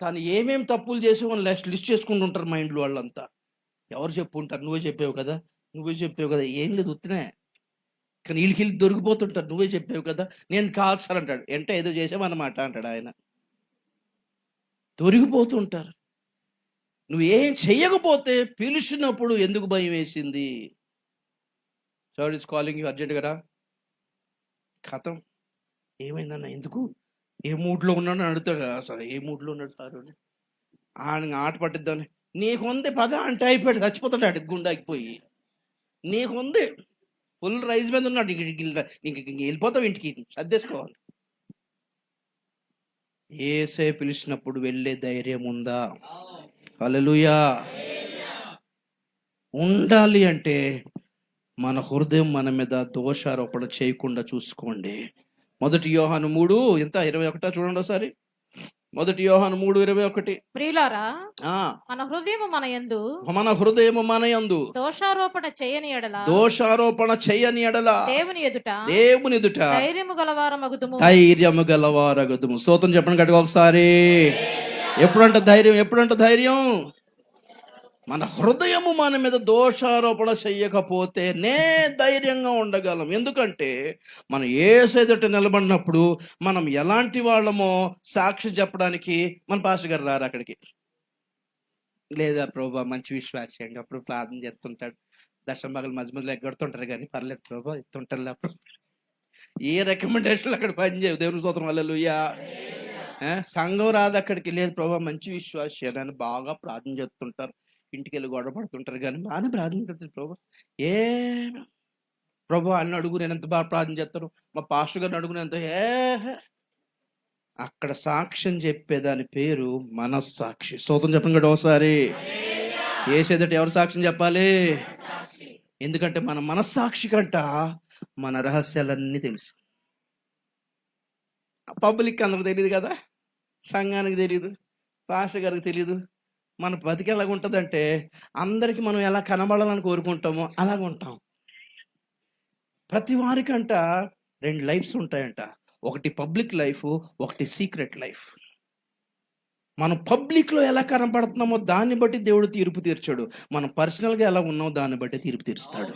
తాను ఏమేమి తప్పులు చేసి వాళ్ళు లిస్ట్ చేసుకుంటూ ఉంటారు మైండ్లో వాళ్ళంతా. ఎవరు చెప్పుంటారు? నువ్వే చెప్పావు కదా, నువ్వే చెప్పావు కదా. ఏం లేదు, ఉత్తినే. కానీ వీళ్ళకి దొరికిపోతుంటారు. నువ్వే చెప్పావు కదా. నేను కాదు సార్ అంటాడు. అంటే ఏదో చేసామన్నమాట అంటాడు ఆయన. దొరికిపోతుంటారు. నువ్వేం చెయ్యకపోతే పిలిచినప్పుడు ఎందుకు భయం వేసింది? Sir is calling you urgent కదా. కథం ఏమైందన్న, ఎందుకు, ఏ మూడ్లో ఉన్నాడు అని అడుగుతాడు. అసలు ఏ మూడ్లో ఉన్నాడు సార్ అని ఆయన ఆట పట్టిద్దామని. నీకుంది పద అంటే అయిపోయాడు, చచ్చిపోతాడు అడిగి గుండాకిపోయి. నీకుంది ఫుల్ రైస్ మీద ఉన్నాడు, ఇంక వెళ్ళిపోతావు ఇంటికి, సర్దేసుకోవాలి. యేసే పిలిచినప్పుడు వెళ్ళే ధైర్యం ఉందా? హల్లెలూయా. ఉండాలి అంటే మన హృదయం మన మీద దోషారోపణ చేయకుండా చూసుకోండి. 1 యోహాను 3 ఎంత 21 చూడండి ఒకసారి. 1 యోహాను 3:21. ప్రియులారా, మన హృదయము మన యందు దోషారోపణ చేయని ఎడల దేవుని ఎదుట ధైర్యము గలవారగుదుము. స్తోత్రం చెప్పండి గట్టిగా ఒకసారి. ఎప్పుడంట ధైర్యం? మన హృదయము మన మీద దోషారోపణ చెయ్యకపోతే ధైర్యంగా ఉండగలం. ఎందుకంటే మనం యేసెదుట నిలబడినప్పుడు మనం ఎలాంటి వాళ్ళమో సాక్షి చెప్పడానికి మన పాస్టర్ గారు రారు అక్కడికి. లేదా ప్రభా మంచి విశ్వాసంగా అప్పుడు ప్రార్థన చేస్తుంటాడు, దశమగలు మధ్య మధ్యలో ఎగ్గొడుతుంటారు, కానీ పర్లేదు ప్రభా ఎత్తుంటారు. అప్పుడు ఏ రికమెండేషన్లు అక్కడ పనిచేయవు. దేవుని స్తోత్రం, హల్లెలూయా. సంఘం రాదు అక్కడికి. లేదు ప్రభా మంచి విశ్వాసం అని బాగా ప్రార్థన చేస్తుంటారు, ఇంటికి వెళ్ళి గొడవ పడుతుంటారు, కానీ బాగానే ప్రార్థన చేస్తారు. ప్రభా ప్రభా అని అడుగు, నేను ఎంత బాగా ప్రార్థన చేస్తాను, మా పాస్టర్ గారిని అడుగు, నేను అక్కడ సాక్ష్యం చెప్పేదాని పేరు మనస్సాక్షి. స్తోత్రం చెప్పండి కదా ఒకసారి. యేసెదుట ఎవరు సాక్ష్యం చెప్పాలి? ఎందుకంటే మన మనస్సాక్షి కంట మన రహస్యాలన్నీ తెలుసు. పబ్లిక్ అందరికి తెలియదు కదా, సంఘానికి తెలియదు, పాస్టర్ గారికి తెలియదు. మన బతికి ఎలాగ ఉంటుందంటే అందరికి మనం ఎలా కనబడాలని కోరుకుంటామో అలాగ ఉంటాం. ప్రతి వారికంట 2 లైఫ్స్ ఉంటాయంట. ఒకటి పబ్లిక్ లైఫ్, ఒకటి సీక్రెట్ లైఫ్. మనం పబ్లిక్లో ఎలా కనబడుతున్నామో దాన్ని బట్టి దేవుడు తీర్పు తీర్చాడు. మనం పర్సనల్గా ఎలా ఉన్నామో దాన్ని బట్టి తీర్పు తీరుస్తాడు.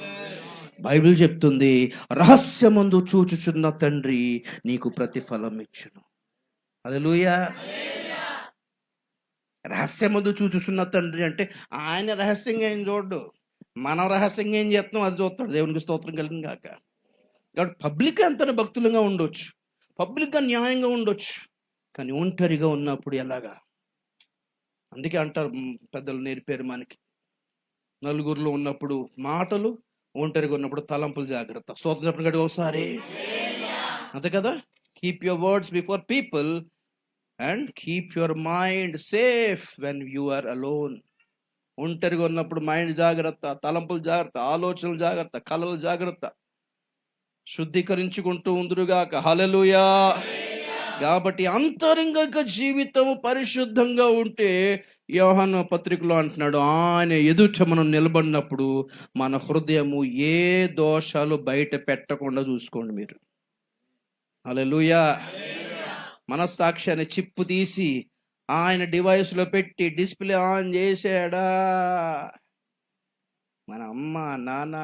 బైబిల్ చెప్తుంది, రహస్యమందు చూచుచున్న తండ్రి నీకు ప్రతిఫలం ఇచ్చును. హల్లెలూయా. రహస్యమందు చూచుచున్న తండ్రి అంటే ఆయన రహస్యంగా ఏం చూడ్డు, మనం రహస్యంగా ఏం చేస్తున్నాం అది చూస్తాడు. దేవునికి స్తోత్రం కలిగిన గాక. కాబట్టి పబ్లిక్ అంత భక్తులుగా ఉండొచ్చు, పబ్లిక్గా న్యాయంగా ఉండొచ్చు, కానీ ఒంటరిగా ఉన్నప్పుడు ఎలాగా? అందుకే అంటారు పెద్దలు నేర్పారు మనకి, నలుగురిలో ఉన్నప్పుడు మాటలు, ఒంటరిగా ఉన్నప్పుడు తలంపులు జాగ్రత్త. స్తోత్రం చెప్పండి ఒకసారి. అంతే కదా. Keep your words before people and keep your mind safe when you are alone. ఒంటరిగా ఉన్నప్పుడు మైండ్ జాగ్రత్త, తలంపులు జాగ్రత్త, ఆలోచనలు జాగ్రత్త, కళలు జాగ్రత్త, శుద్ధీకరించుకుంటూ ఉందురుగాక. హల్లెలూయా. కాబట్టి అంతరంగిక జీవితం పరిశుద్ధంగా ఉంటే, యోహాను పత్రికలో అంటున్నాడు, ఆయన ఎదుట మనం నిలబడినప్పుడు మన హృదయము ఏ దోషాలు బయట పెట్టకుండా చూసుకోండి మీరు. హల్లెలూయా. మనస్సాక్షి చిప్పు తీసి ఆయన డివైస్లో పెట్టి డిస్ప్లే ఆన్ చేసాడా, మన అమ్మ నాన్న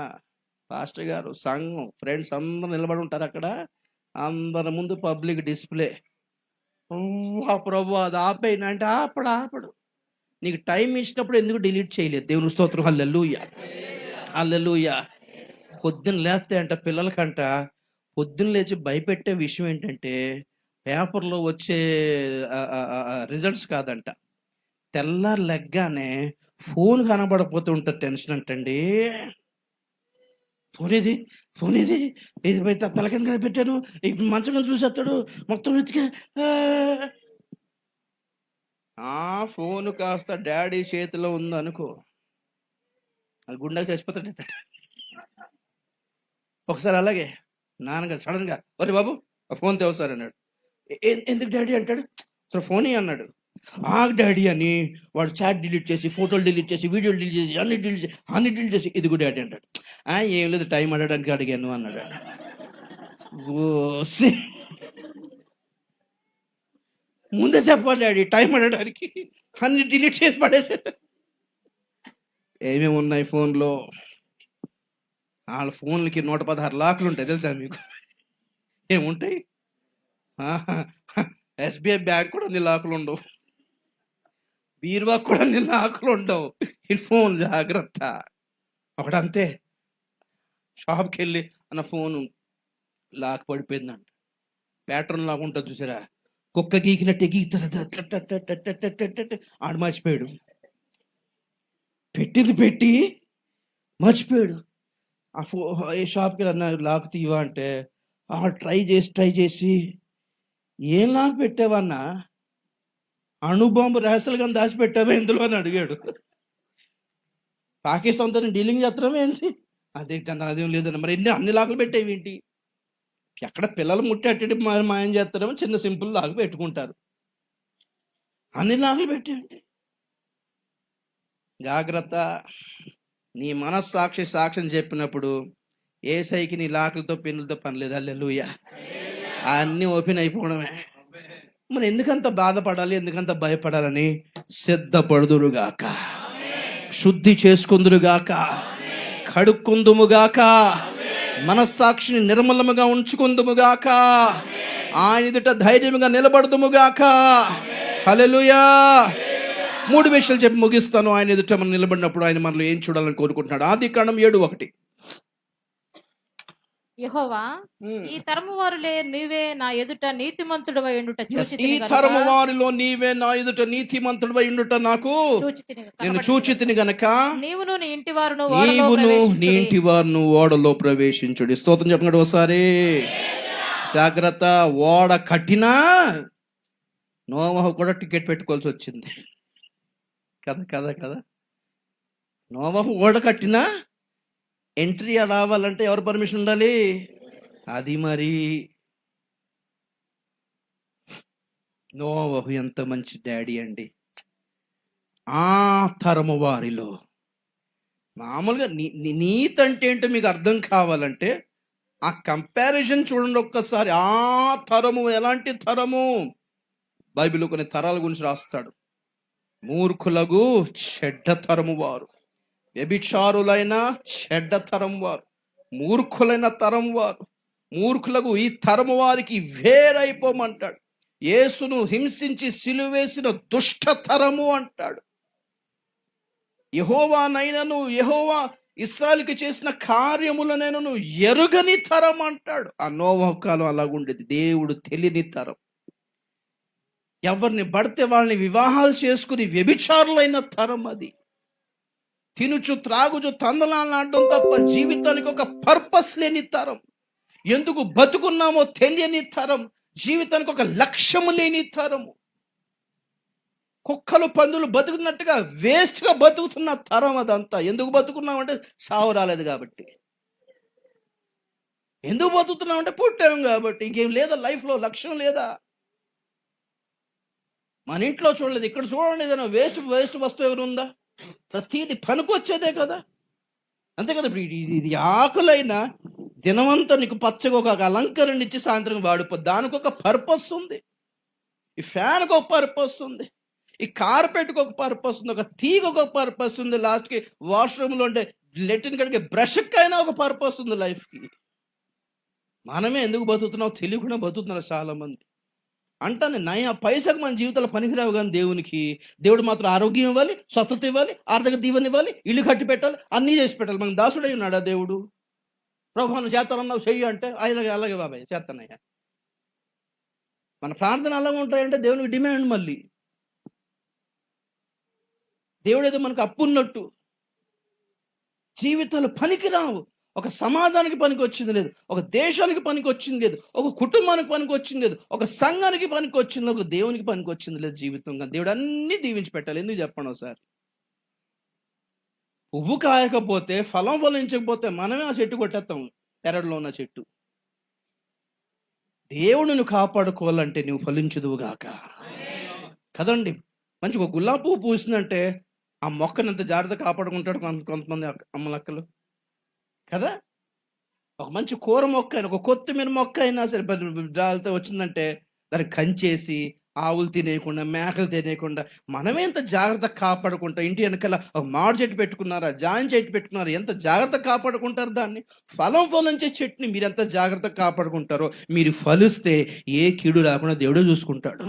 పాస్టర్ గారు సంఘం ఫ్రెండ్స్ అందరూ నిలబడి ఉంటారు అక్కడ, అందరి ముందు పబ్లిక్ డిస్ప్లే. ప్రభు అది ఆపేనా అంటే ఆపడు. నీకు టైం ఇచ్చినప్పుడు ఎందుకు డిలీట్ చేయలేదు? దేవుని స్తోత్రం. హల్లెలూయా. హల్లెలూయా. పొద్దున్న లేస్తే అంట పిల్లలకంట, పొద్దున్న లేచి భయపెట్టే విషయం ఏంటంటే పేపర్లో వచ్చే రిజల్ట్స్ కాదంట, తెల్లారు లెగ్గానే ఫోన్ కనబడపోతూ ఉంటుంది. టెన్షన్ అంటండి. ఫోన్ ఇది తల కింద పెట్టాను, ఇప్పుడు మంచం చూసేస్తాడు, మొత్తం వెతికే. ఫోన్ కాస్త డాడీ చేతిలో ఉందనుకో, అది గుండెకి చచ్చిపోతాడు. ఒకసారి అలాగే నాన్నగారు సడన్గా, ఒరే బాబు ఆ ఫోన్ తెవసారు అన్నాడు. ఎందుకు డాడీ అంటాడు. అసలు ఫోన్ అన్నాడు. డాడీ అని వాడు చాట్ డిలీట్ చేసి, ఫోటోలు డిలీట్ చేసి, వీడియోలు డిలీట్ చేసి, అన్ని డిలీట్ చేసి ఇదిగో డాడీ అంటాడు. ఏం లేదు టైం అడగడానికి అడిగాను అన్నాడు. ముందే చెప్పాలి డాడీ టైం అడగడానికి, అన్ని డిలీట్ చేసి పడేసాడు. ఏమేమి ఉన్నాయి ఫోన్లో? వాళ్ళ ఫోన్లకి 116 లాక్లు ఉంటాయి తెలుసా మీకు? ఏముంటాయి? ఎస్బీఐ బ్యాంక్ కూడా అన్ని లాకులు ఉండవు, బీరువా కూడా అన్ని లాకులు ఉండవు. ఈ ఫోన్ జాగ్రత్త. ఒకడంతే, షాప్కి వెళ్ళి అన్న ఫోను లాక్ పడిపోయిందంట. ప్యాటర్న్ లాగా ఉంటుంది చూసారా, కుక్క గీకినట్టే గీకుతారు. ఆడు మర్చిపోయాడు, పెట్టింది పెట్టి మర్చిపోయాడు. ఈ షాప్కి వెళ్ళి లాక్ తీవా అంటే ట్రై చేసి ఏం లాక్ పెట్టావన్నా, అణుబాంబు రహస్యాలు కానీ దాచిపెట్టావా ఇందులో అని అడిగాడు. పాకిస్తాన్తో డీలింగ్ చేస్తున్నాం ఏంటి? అదేం లేదన్న. మరి అన్ని లాకులు పెట్టేవి ఏంటి? ఎక్కడ పిల్లలు ముట్టేటి మాయం చేస్తారేమో చిన్న సింపుల్ లాక్ పెట్టుకుంటారు, అన్ని లాకులు పెట్టేయండి. జాగ్రత్త. నీ మనస్సాక్షి సాక్ష్యం చెప్పినప్పుడు ఏసైకి నీ లాకులతో పెన్నులతో పని లేదు. హల్లెలూయా. అన్నీ ఓపెన్ అయిపోవడమే. మరి ఎందుకంత బాధపడాలి, ఎందుకంత భయపడాలని సిద్ధపడుదురుగాక. శుద్ధి చేసుకుందురుగాక, కడుక్కుందుముగాక, మనస్సాక్షిని నిర్మలముగా ఉంచుకుందుముగాక, ఆయన ఎదుట ధైర్యముగా నిలబడదుముగాక. హల్లెలూయా. 3 విషయాలు చెప్పి ముగిస్తాను. ఆయన ఎదుట మనం నిలబడినప్పుడు ఆయన మనలో ఏం చూడాలని కోరుకుంటున్నాడు. ఆదికాండం 7:1. యెహోవా, ఈ తరము వారిలో నీవే నా ఎదుట నీతిమంతుడవై ఉండుట ఈ తరము వారిలో నీవే నా ఎదుట నీతిమంతుడవై ఉండుట నాకు నేను చూచితిని గనక నీవును నీ ఇంటి వారును నీ ఇంటి వారును ఓడలో ప్రవేశించుడి. స్తోత్రం చెప్పండి ఒకసారి. జాగ్రత్త. ఓడ కట్టినా నోవహు కూడా టికెట్ పెట్టుకోవాల్సి వచ్చింది కదా. నోవహు ఓడ కట్టినా ఎంట్రీ రావాలంటే ఎవరు పర్మిషన్ ఉండాలి? అది మరి నోవహు ఎంత మంచి డాడీ అండి. ఆ తరము వారిలో మామూలుగా నీతి అంటే ఏంటో మీకు అర్థం కావాలంటే ఆ కంపారిజన్ చూడండి ఒక్కసారి. ఆ తరము ఎలాంటి తరము? బైబిల్ కొన్ని తరాల గురించి రాస్తాడు. మూర్ఖులకు చెడ్డ తరము వారు, వ్యభిచారులైన చెడ్డ తరం వారు, మూర్ఖులైన తరం వారు, మూర్ఖులకు ఈ తరము వారికి వేరైపోమంటాడు. యేసును హింసించి సిలువేసిన దుష్ట తరము అంటాడు. యెహోవానైనను యెహోవా ఇశ్రాయేలుకి చేసిన కార్యములనైనను ఎరుగని తరం అంటాడు. ఆ నోవహు కాలం అలాగుండేది. దేవుడు తెలియని తరం. ఎవరిని పడితే వాళ్ళని వివాహాలు చేసుకుని వ్యభిచారులైన తరం అది. తినుచు త్రాగుచు తందలాడడం తప్ప జీవితానికి ఒక పర్పస్ లేని తరం. ఎందుకు బతుకున్నామో తెలియని తరం. జీవితానికి ఒక లక్ష్యము లేని తరము. కుక్కలు పందులు బతుకున్నట్టుగా వేస్ట్గా బతుకుతున్న తరం అదంతా. ఎందుకు బతుకున్నామంటే సావు రాలేదు కాబట్టి. ఎందుకు బతుకుతున్నామంటే పుట్టాము కాబట్టి. ఇంకేం లేదా లైఫ్లో? లక్ష్యం లేదా? మన ఇంట్లో చూడలేదు, ఇక్కడ చూడండి. ఏదైనా వేస్ట్ వస్తువు ఎవరు ఉందా? ప్రతిది పనికొచ్చేదే కదా. అంతే కదా. ఇది ఆకులైనా దినమంతా నీకు పచ్చగా ఒక అలంకరణ ఇచ్చి సాయంత్రం వాడిపోద్ది. దానికి ఒక పర్పస్ ఉంది. ఈ ఫ్యాన్కి ఒక పర్పస్ ఉంది, ఈ కార్పెట్కి ఒక పర్పస్ ఉంది, ఒక తీగ ఒక పర్పస్ ఉంది, లాస్ట్కి వాష్రూమ్లో ఉంటే లెట్రిన్ కడిగే బ్రష్కి అయినా ఒక పర్పస్ ఉంది లైఫ్కి. మనమే ఎందుకు బతుకుతున్నాం తెలియకుండా బతుకుతున్నారు చాలామంది. అంటాను నయ పైసకు మన జీవితాలు పనికిరావు కానీ దేవుడు మాత్రం ఆరోగ్యం ఇవ్వాలి, స్వస్థత ఇవ్వాలి, ఆర్థిక దీవెన ఇవ్వాలి, ఇల్లు కట్టి పెట్టాలి, అన్నీ చేసి పెట్టాలి. మనకు దాసుడై ఉన్నాడా దేవుడు? ప్రభు నువ్వు చేస్తానన్నావు చెయ్యి అంటే అలాగే బాబాయ్ చేస్తానయ్యా. మన ప్రార్థన అలాగే ఉంటాయంటే దేవునికి డిమాండ్. మళ్ళీ దేవుడు ఏదో మనకు అప్పు ఉన్నట్టు. జీవితాలు పనికిరావు. ఒక సమాజానికి పనికి వచ్చింది లేదు, ఒక దేశానికి పనికి వచ్చింది లేదు, ఒక కుటుంబానికి పనికి వచ్చింది లేదు, ఒక సంఘానికి పనికి వచ్చింది, ఒక దేవునికి పనికి వచ్చింది లేదు జీవితంగా. దేవుడు అన్నీ దీవించి పెట్టాలి. ఎందుకు చెప్పండి ఒకసారి. పువ్వు కాయకపోతే ఫలం ఫలించకపోతే మనమే ఆ చెట్టు కొట్టేస్తాం, పెరడులో ఉన్న చెట్టు. దేవుడిని కాపాడుకోవాలంటే నువ్వు ఫలించుదువుగాక కదండి. మంచి ఒక గులాబీ పువ్వు పూసిందంటే ఆ మొక్కని ఎంత జాగ్రత్త కాపాడుకుంటాడు కొంతమంది అమ్మలక్కలు కదా. ఒక మంచి కూర మొక్క అయినా, ఒక కొత్తిమీర మొక్క అయినా సరే జాగ్రత్త వచ్చిందంటే దాన్ని కంచేసి ఆవులు తినేయకుండా, మేకలు తినేయకుండా మనమే ఎంత జాగ్రత్త కాపాడుకుంటాం. ఇంటి వెనకాల ఒక మామిడి చెట్టు పెట్టుకున్నారా, జాయిన్ చెట్టు పెట్టుకున్నారా, ఎంత జాగ్రత్త కాపాడుకుంటారు దాన్ని. ఫలించే చెట్టుని మీరు ఎంత జాగ్రత్త కాపాడుకుంటారో, మీరు ఫలిస్తే ఏ కీడు రాకుండా దేవుడే చూసుకుంటాడు.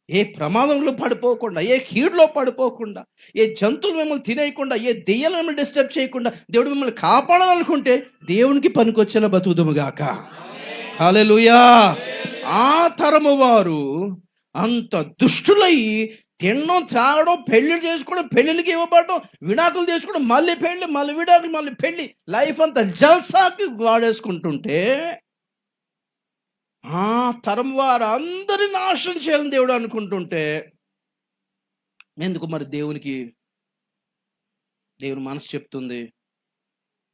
ఏ ప్రమాదంలో పడిపోకుండా, ఏ కీడులో పడిపోకుండా, ఏ జంతువులు మిమ్మల్ని తినేయకుండా, ఏ దెయ్యాలు మిమ్మల్ని డిస్టర్బ్ చేయకుండా దేవుడు మిమ్మల్ని కాపాడాలనుకుంటే దేవునికి పనికొచ్చేలా బతుకుదుముగాక. హల్లెలూయా. ఆ తరము వారు అంత దుష్టులై తినడం, త్రాగడం, పెళ్లి చేసుకోవడం, పెళ్లికి ఇవ్వబడడం, విడాకులు చేసుకోవడం, మళ్ళీ పెళ్లి, మళ్ళీ విడాకులు, మళ్ళీ పెళ్లి, లైఫ్ అంతా జల్సాకి వాడేసుకుంటుంటే ఆ తరం వారు అందరినీ నాశనం చేయాలని దేవుడు అనుకుంటుంటే ఎందుకు మరి దేవుని మనసు చెప్తుంది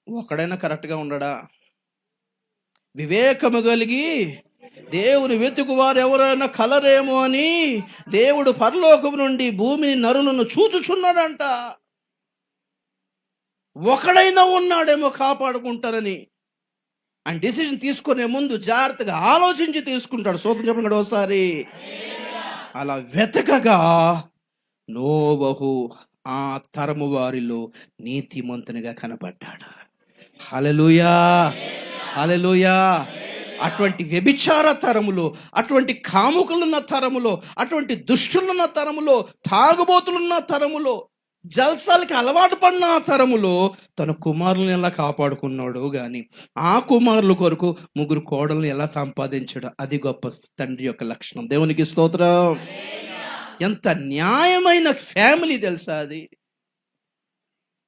ఒక్కడైనా కరెక్ట్గా ఉండడా? వివేకము కలిగి దేవుని వెతుకు వారు ఎవరైనా కలరేమో అని దేవుడు పరలోకం నుండి భూమిని నరులను చూచుచున్నాడంట. ఒకడైనా ఉన్నాడేమో కాపాడుకుంటారని. ఆయన డెసిషన్ తీసుకునే ముందు జాగ్రత్తగా ఆలోచించి తీసుకుంటాడు. స్తోత్రం చెప్పండి ఒకసారి. అలా వెతకగా నోవహు ఆ తరము వారిలో నీతిమంతునిగా కనబడ్డాడు. హల్లెలూయా, హల్లెలూయా. అటువంటి వ్యభిచార తరములో, అటువంటి కాముకులున్న తరములో, అటువంటి దుష్టులున్న తరములో, తాగుబోతులున్న తరములో, జల్సాలకి అలవాటు పడిన ఆ తరములో తన కుమారులను ఎలా కాపాడుకున్నాడు గాని ఆ కుమారుల కొరకు 3 కోడలను ఎలా సంపాదించాడు, అది గొప్ప తండ్రి యొక్క లక్షణం. దేవునికి స్తోత్రం. ఎంత న్యాయమైన ఫ్యామిలీ తెలుసా అది.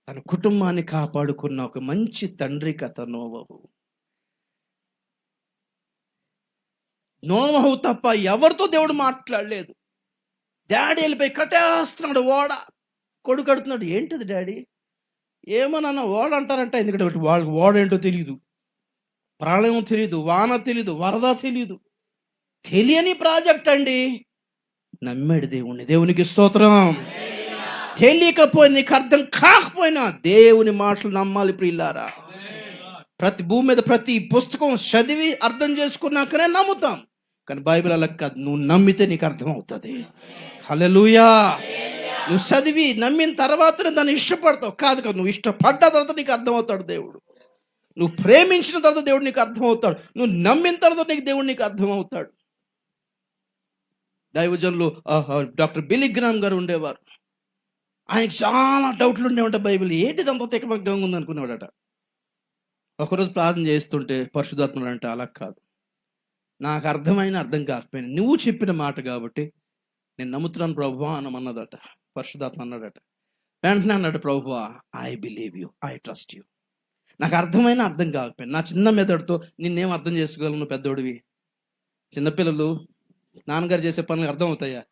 తన కుటుంబాన్ని కాపాడుకున్న ఒక మంచి తండ్రి కథ నోవహు. నోవహు తప్ప ఎవరితో దేవుడు మాట్లాడలేదు. డాడీ వెళ్ళిపోయి కట్టేస్తున్నాడు ఓడ. కొడుకు అడుగుతున్నాడు, ఏంటిది డాడీ? ఏమన్నా ఓడ అంటారంట, ఎందుకంటే వాళ్ళకి ఓడ ఏంటో తెలియదు, ప్రళయం తెలియదు, వాన తెలియదు, వరద తెలియదు, తెలియని ప్రాజెక్ట్ అండి. నమ్మాడు దేవుణ్ణి. దేవునికి స్తోత్రం. తెలియకపోయినా, నీకు అర్థం కాకపోయినా దేవుని మాటలు నమ్మాలి ప్రియులారా. ప్రతి భూమి మీద ప్రతి పుస్తకం చదివి అర్థం చేసుకున్నాకనే నమ్ముతాం. కానీ బైబిల్ అలా కాదు, నువ్వు నమ్మితే నీకు అర్థం అవుతుంది. హల్లెలూయా. నువ్వు చదివి నమ్మిన తర్వాత దాన్ని ఇష్టపడతావు కాదు కదా, నువ్వు ఇష్టపడ్డ తర్వాత నీకు అర్థమవుతాడు దేవుడు. నువ్వు ప్రేమించిన తర్వాత దేవుడు నీకు అర్థమవుతాడు. నువ్వు నమ్మిన తర్వాత నీకు దేవుడు నీకు అర్థమవుతాడు. దైవజనులు డాక్టర్ బిల్లీ గ్రామ్ గారు ఉండేవారు. ఆయనకి చాలా డౌట్లు ఉండేవంట బైబిల్. ఏంటిది అంత తికమగ్గంగా ఉంది అనుకునేవాడట. ఒకరోజు ప్రార్థన చేస్తుంటే పరిశుద్ధాత్ముడు అంటే, అలా కాదు, నాకు అర్థమైన అర్థం కాకపోయినా నువ్వు చెప్పిన మాట కాబట్టి నేను నమ్ముతున్నాను ప్రభువా అనమన్నదట. పరిశుద్ధాత్మ అన్నాడట. వెంటనే అన్నాడు, ప్రభువా I believe you, I trust you. నాకు అర్థమైన అర్థం కాకపోయినా నా చిన్న మెదడుతో నిన్నేం అర్థం చేసుకోగలను, పెద్దోడివి. చిన్నపిల్లలు నాన్నగారు చేసే పనులకు అర్థం అవుతాయా?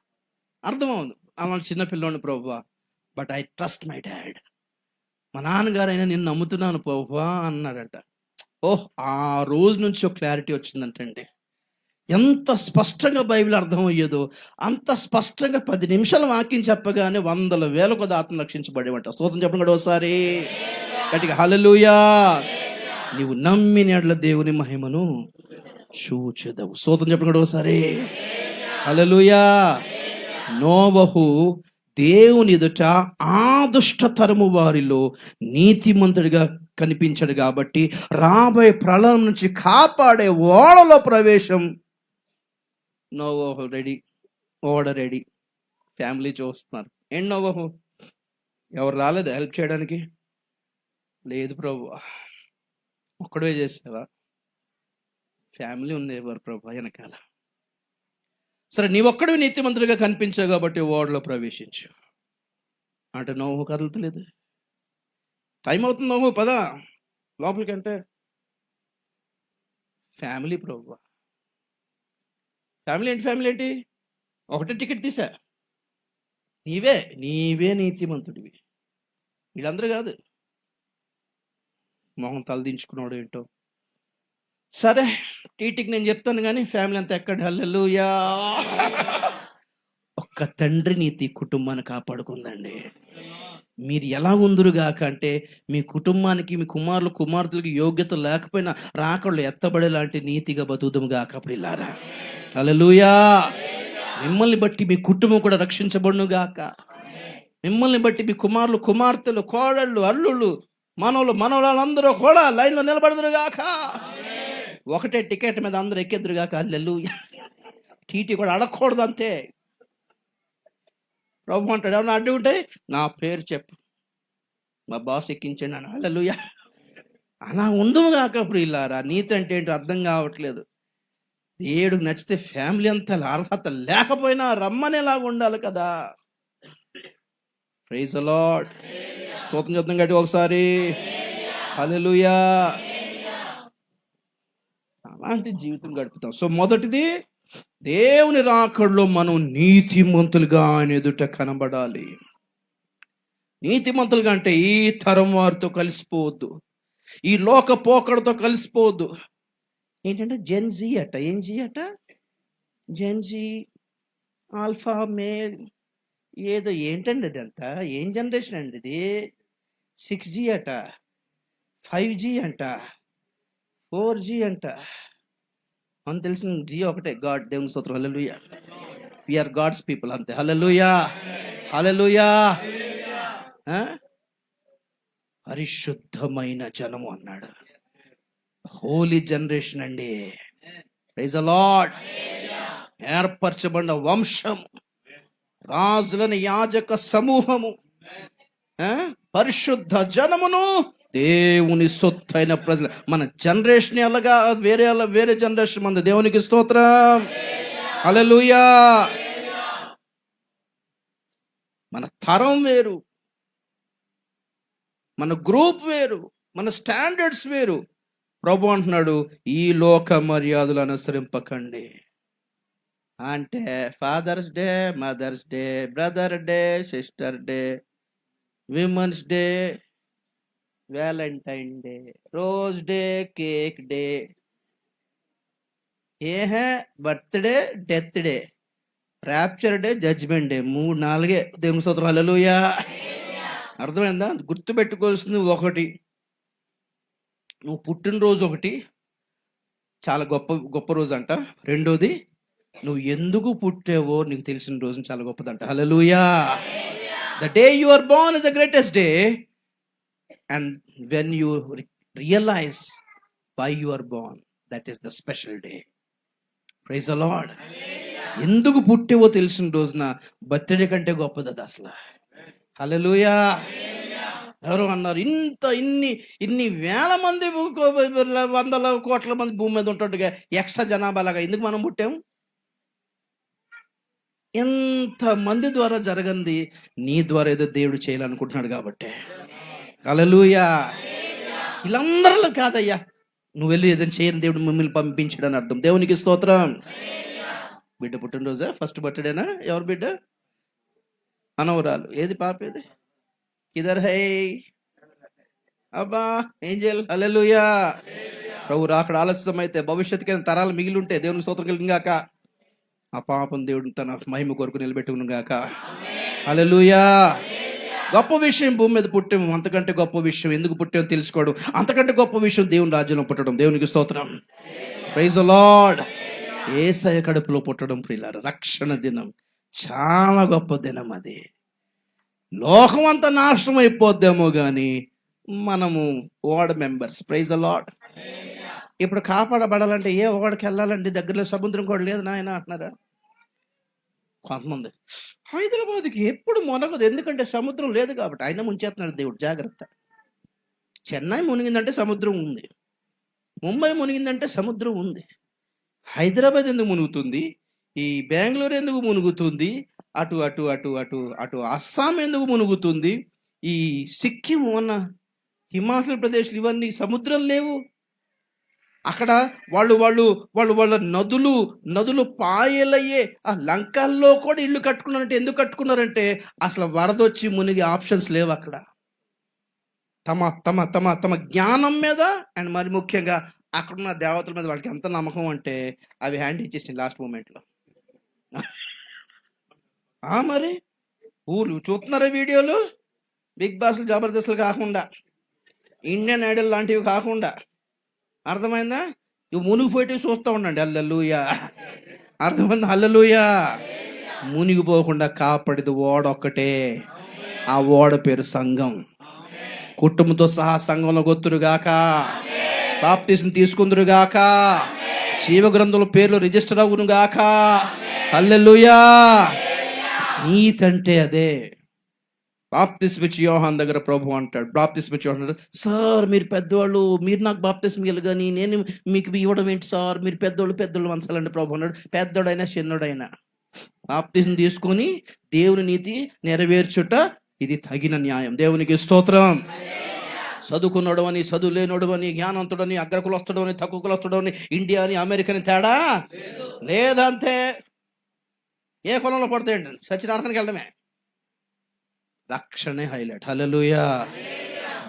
అర్థం అవ్వదు. అలా చిన్నపిల్లోని ప్రభువా, but I trust my dad. మా నాన్నగారైనా నేను నమ్ముతున్నాను ప్రభువా అన్నాడట. ఆ రోజు నుంచి ఒక క్లారిటీ వచ్చిందంటండి. ఎంత స్పష్టంగా బైబిల్ అర్థమయ్యేదో అంత స్పష్టంగా 10 నిమిషాల వాక్యం చెప్పగానే 100,000 కొద్ది ఆత్మ రక్షించబడేవంట. స్తోత్రం చెప్పండి కూడా ఒకసారి గట్టిగా. హల్లెలూయా. నీవు నమ్మిన యెడల దేవుని మహిమను చూచెదవు. స్తోత్రం చెప్పండి కూడా ఒకసారి. హల్లెలూయా. నోవహు దేవుని ఎదుట ఆ దుష్ట తరము వారిలో నీతిమంతుడిగా కనిపించాడు కాబట్టి రాబోయే ప్రళయం నుంచి కాపాడే ఓడలో ప్రవేశం. నోవహు రెడీ, ఓడ రెడీ, ఫ్యామిలీ చూస్తున్నారు. ఏంటి నోవహు, ఎవరు రాలేదు హెల్ప్ చేయడానికి? లేదు ప్రభు. ఒక్కడే చేసావా? ఫ్యామిలీ ఉండేవారు ప్రభు వెనకాల. సరే, నీ ఒక్కడివి నీతిమంతుడిగా కనిపించావు కాబట్టి ఓడలో ప్రవేశించు అంటే నోవహు కదలతలేదు. టైం అవుతుంది నోవహు, పద లోపలికి అంటే ఫ్యామిలీ ప్రభు. ఫ్యామిలీ ఏంటి? ఒకటే టికెట్ తీసా, నీవే నీతిమంతుడివి, వీళ్ళందరూ కాదు. మొహం తలదించుకున్నాడు ఏంటో. సరే, టీటీకి నేను చెప్తాను కానీ ఫ్యామిలీ అంతా ఎక్కడ? హల్లెలూయా. ఒక్క తండ్రి నీతి కుటుంబాన్ని కాపాడుకుందండి. మీరు ఎలా ఉందురుగాక అంటే మీ కుటుంబానికి, మీ కుమార్తెలకి యోగ్యత లేకపోయినా రాకళ్ళు ఎత్తబడేలాంటి నీతిగా బతుకుదాము గాక ప్రియులారా. హల్లెలూయా. మిమ్మల్ని బట్టి మీ కుటుంబం కూడా రక్షించబడును గాక. మిమ్మల్ని బట్టి మీ కుమార్తెలు, కోడళ్ళు, అల్లుళ్ళు, మనవరాళ్ళందరూ కూడా లైన్లో నిలబడదురు గాక. ఒకటే టికెట్ మీద అందరూ ఎక్కేద్దరు గాక. హల్లెలూయా. టీటీ కూడా అడగకూడదు అంతే. ప్రభు అంటాడు, ఏమన్నా అడ్డు ఉంటే నా పేరు చెప్పు, మా బాస్ ఎక్కించండి అని. హల్లెలూయా. అలా ఉందము గాక ప్రియులారా. నీతి అంటే ఏంటో అర్థం కావట్లేదు. దేవుడికి నచ్చితే ఫ్యామిలీ అంతా అర్హత లేకపోయినా రమ్మనేలాగా ఉండాలి కదా. Praise the lord. స్తోత్రం చెప్తాం గట్టి ఒకసారి. హల్లెలూయా. అలాంటి జీవితం గడుపుతాం. సో మొదటిది, దేవుని రాకడలో మనం నీతిమంతులుగా ఆయన ఎదుట కనబడాలి. నీతిమంతులుగా అంటే ఈ తరం వారితో కలిసిపోవద్దు, ఈ లోక పోకడతో కలిసిపోవద్దు. ఏంటంటే జెన్జీ అట. ఏం జీ అట? జెన్జీ, ఆల్ఫా మేల్, ఏదో ఏంటండి అదంతా? ఏం జనరేషన్ అండి ఇది? 6G అట, 5G అంట, 4G అంట. అని తెలిసిన జీ ఒకటే, గాడ్. దేవుని స్తోత్రం. హల్లెలూయా. వీఆర్ గాడ్స్ పీపుల్ అంతే. హల్లెలూయా. హల్లెలూయా. పరిశుద్ధమైన జనము అన్నాడు. హోలీ జనరేషన్ అండి. Praise the lord. ఏర్పరచబడిన వంశం, రాజులని యాజక సమూహము, పరిశుద్ధ జనమును, దేవుని సొత్తైన ప్రజలు. మన జనరేషన్ ఎలాగా వేరే జనరేషన్ మన దేవునికి స్తోత్రం. హల్లెలూయా. మన తరం వేరు, మన గ్రూప్ వేరు, మన స్టాండర్డ్స్ వేరు. ప్రభు అంటున్నాడు, ఈ లోక మర్యాదలు అనుసరింపకండి. అంటే father's day, mother's day, brother day, sister day, women's day, valentine day, rose day, cake day, birthday, death day, rapture day, judgement day, 3-4 దేవుని స్తోత్రం. హల్లెలూయా. అర్థమైందా? గుర్తుపెట్టుకోవాల్సింది ఒకటి, నువ్వు పుట్టినరోజు ఒకటి చాలా గొప్ప రోజు అంట. రెండోది, నువ్వు ఎందుకు పుట్టావో నీకు తెలిసిన రోజు చాలా గొప్పదంట. Hallelujah. The day you are born is the greatest day, and when you realise why you are born, that is the special day. Praise the Lord. ఎందుకు పుట్టావో తెలిసిన రోజున బర్త్డే కంటే గొప్పది అది అసలు. హల్లెలూయా. ఎవరు అన్నారు, ఇన్ని వేల మంది, 100 కోట్ల మంది భూమి మీద ఉంటుండగా ఎక్స్ట్రా జనాభా లాగా ఎందుకు మనం పుట్టాం? ఎంత మంది ద్వారా జరగంది నీ ద్వారా ఏదో దేవుడు చేయాలనుకుంటున్నాడు కాబట్టి. హల్లెలూయా. వీళ్ళందరిలో కాదయ్యా, నువ్వు వెళ్ళి ఏదైనా చేయని దేవుడు మిమ్మల్ని పంపించాడని అర్థం. దేవునికి స్తోత్రం. బిడ్డ పుట్టినరోజా? ఫస్ట్ బర్త్డేనా? ఎవరు బిడ్డ? మనవరాలు. ఏది పాప? ఏది? ఇదర్ హై అబ్బా ఏంజెల్. హల్లెలూయా. ప్రభు రాకడ ఆలస్యం అయితే భవిష్యత్తుకైన తరాలు మిగిలి ఉంటే దేవునికి స్తోత్రం కలిగాక ఆ పాపం దేవుడు తన మహిమ కొరకు నిలబెట్టుకును గాక. హల్లెలూయా. గొప్ప విషయం భూమి మీద పుట్టాము. అంతకంటే గొప్ప విషయం ఎందుకు పుట్టామో తెలుసుకోవడం. అంతకంటే గొప్ప విషయం దేవుని రాజ్యంలో పుట్టడం. దేవునికి స్తోత్రం. Praise the lord. యేసయ్య కడుపులో పుట్టడం ప్రియులారా, రక్షణ దినం. చాలా గొప్ప దినం అది. లోకం అంతా నాశనం అయిపోద్దేమో కానీ మనము ward members. Praise the lord. ఇప్పుడు కాపాడబడాలంటే ఏ ఓడకి వెళ్ళాలండి? దగ్గరలో సముద్రం కూడా లేదు నాయన అంటున్నారా కొంతమంది. హైదరాబాద్కి ఎప్పుడు మునగదు, ఎందుకంటే సముద్రం లేదు కాబట్టి. అయినా ముంచేస్తున్నాడు దేవుడు, జాగ్రత్త. చెన్నై మునిగిందంటే సముద్రం ఉంది, ముంబై మునిగిందంటే సముద్రం ఉంది. హైదరాబాద్ ఎందుకు మునుగుతుంది? ఈ బెంగళూరు ఎందుకు మునుగుతుంది? అటు అటు అటు అటు అటు అస్సాం ఎందుకు మునుగుతుంది? ఈ సిక్కిం, ఉన్న హిమాచల్ ప్రదేశ్, ఇవన్నీ సముద్రం లేవు. అక్కడ వాళ్ళ నదులు పాయలయ్యే ఆ లంకల్లో కూడా ఇల్లు కట్టుకున్నారంటే ఎందుకు కట్టుకున్నారంటే అసలు వరదొచ్చి మునిగి ఆప్షన్స్ లేవు అక్కడ. తమ తమ తమ తమ జ్ఞానం మీద, అండ్ మరి ముఖ్యంగా అక్కడున్న దేవతల మీద వాళ్ళకి ఎంత నమ్మకం అంటే అవి హ్యాండ్ ఇచ్చేసినాయి లాస్ట్ మూమెంట్లో. మరి ఊరు చూస్తున్నారా వీడియోలు? బిగ్ బాస్లు, జబర్దస్త్లు కాకుండా, ఇండియన్ ఐడల్ లాంటివి కాకుండా, అర్థమైందా? ఇవి మునిగిపోయి చూస్తూ ఉండండి. హల్లెలూయా. అర్థమైందా? హల్లెలూయా. మునిగిపోకుండా కాపాడిది ఓడ ఒక్కటే. ఆ ఓడ పేరు సంఘం. కుటుంబంతో సహా సంఘంలో గొత్తురుగాక, బాప్తిస్మం తీసుకుందురుగాక, జీవ గ్రంథంలో పేర్లు రిజిస్టర్ అవునుగాక. హల్లెలూయా. నీతంటే అదే. బాప్తిస్మం ఇచ్చి యోహాన్ దగ్గర ప్రభు అంటాడు, బాప్తిస్మం ఇచ్చి యోహాన్ అంటాడు, సార్ మీరు పెద్దవాళ్ళు, మీరు నాకు బాప్తిస్మం ఇవ్వాలి కానీ నేను మీకు ఇవ్వడం ఏంటి సార్? మీరు పెద్దోళ్ళు వంచాలండి ప్రభు అన్నాడు. పెద్దోడైనా చిన్నోడైనా బాప్తిస్మం తీసుకొని దేవుని నీతి నెరవేర్చుట ఇది తగిన న్యాయం. దేవునికి స్తోత్రం. చదువుకున్నాడు అని, చదువు లేనోడు అని, జ్ఞానంతుడని, అగ్రకులొస్తాడు అని, తక్కువకులొస్తాడు అని, ఇండియా అని, అమెరికా అని తేడా లేదంతే. ఏ కులంలో పడతాయండి? సత్యనారాయణకి వెళ్ళడమే రక్షణే హైలైట్. హల్లెలూయా.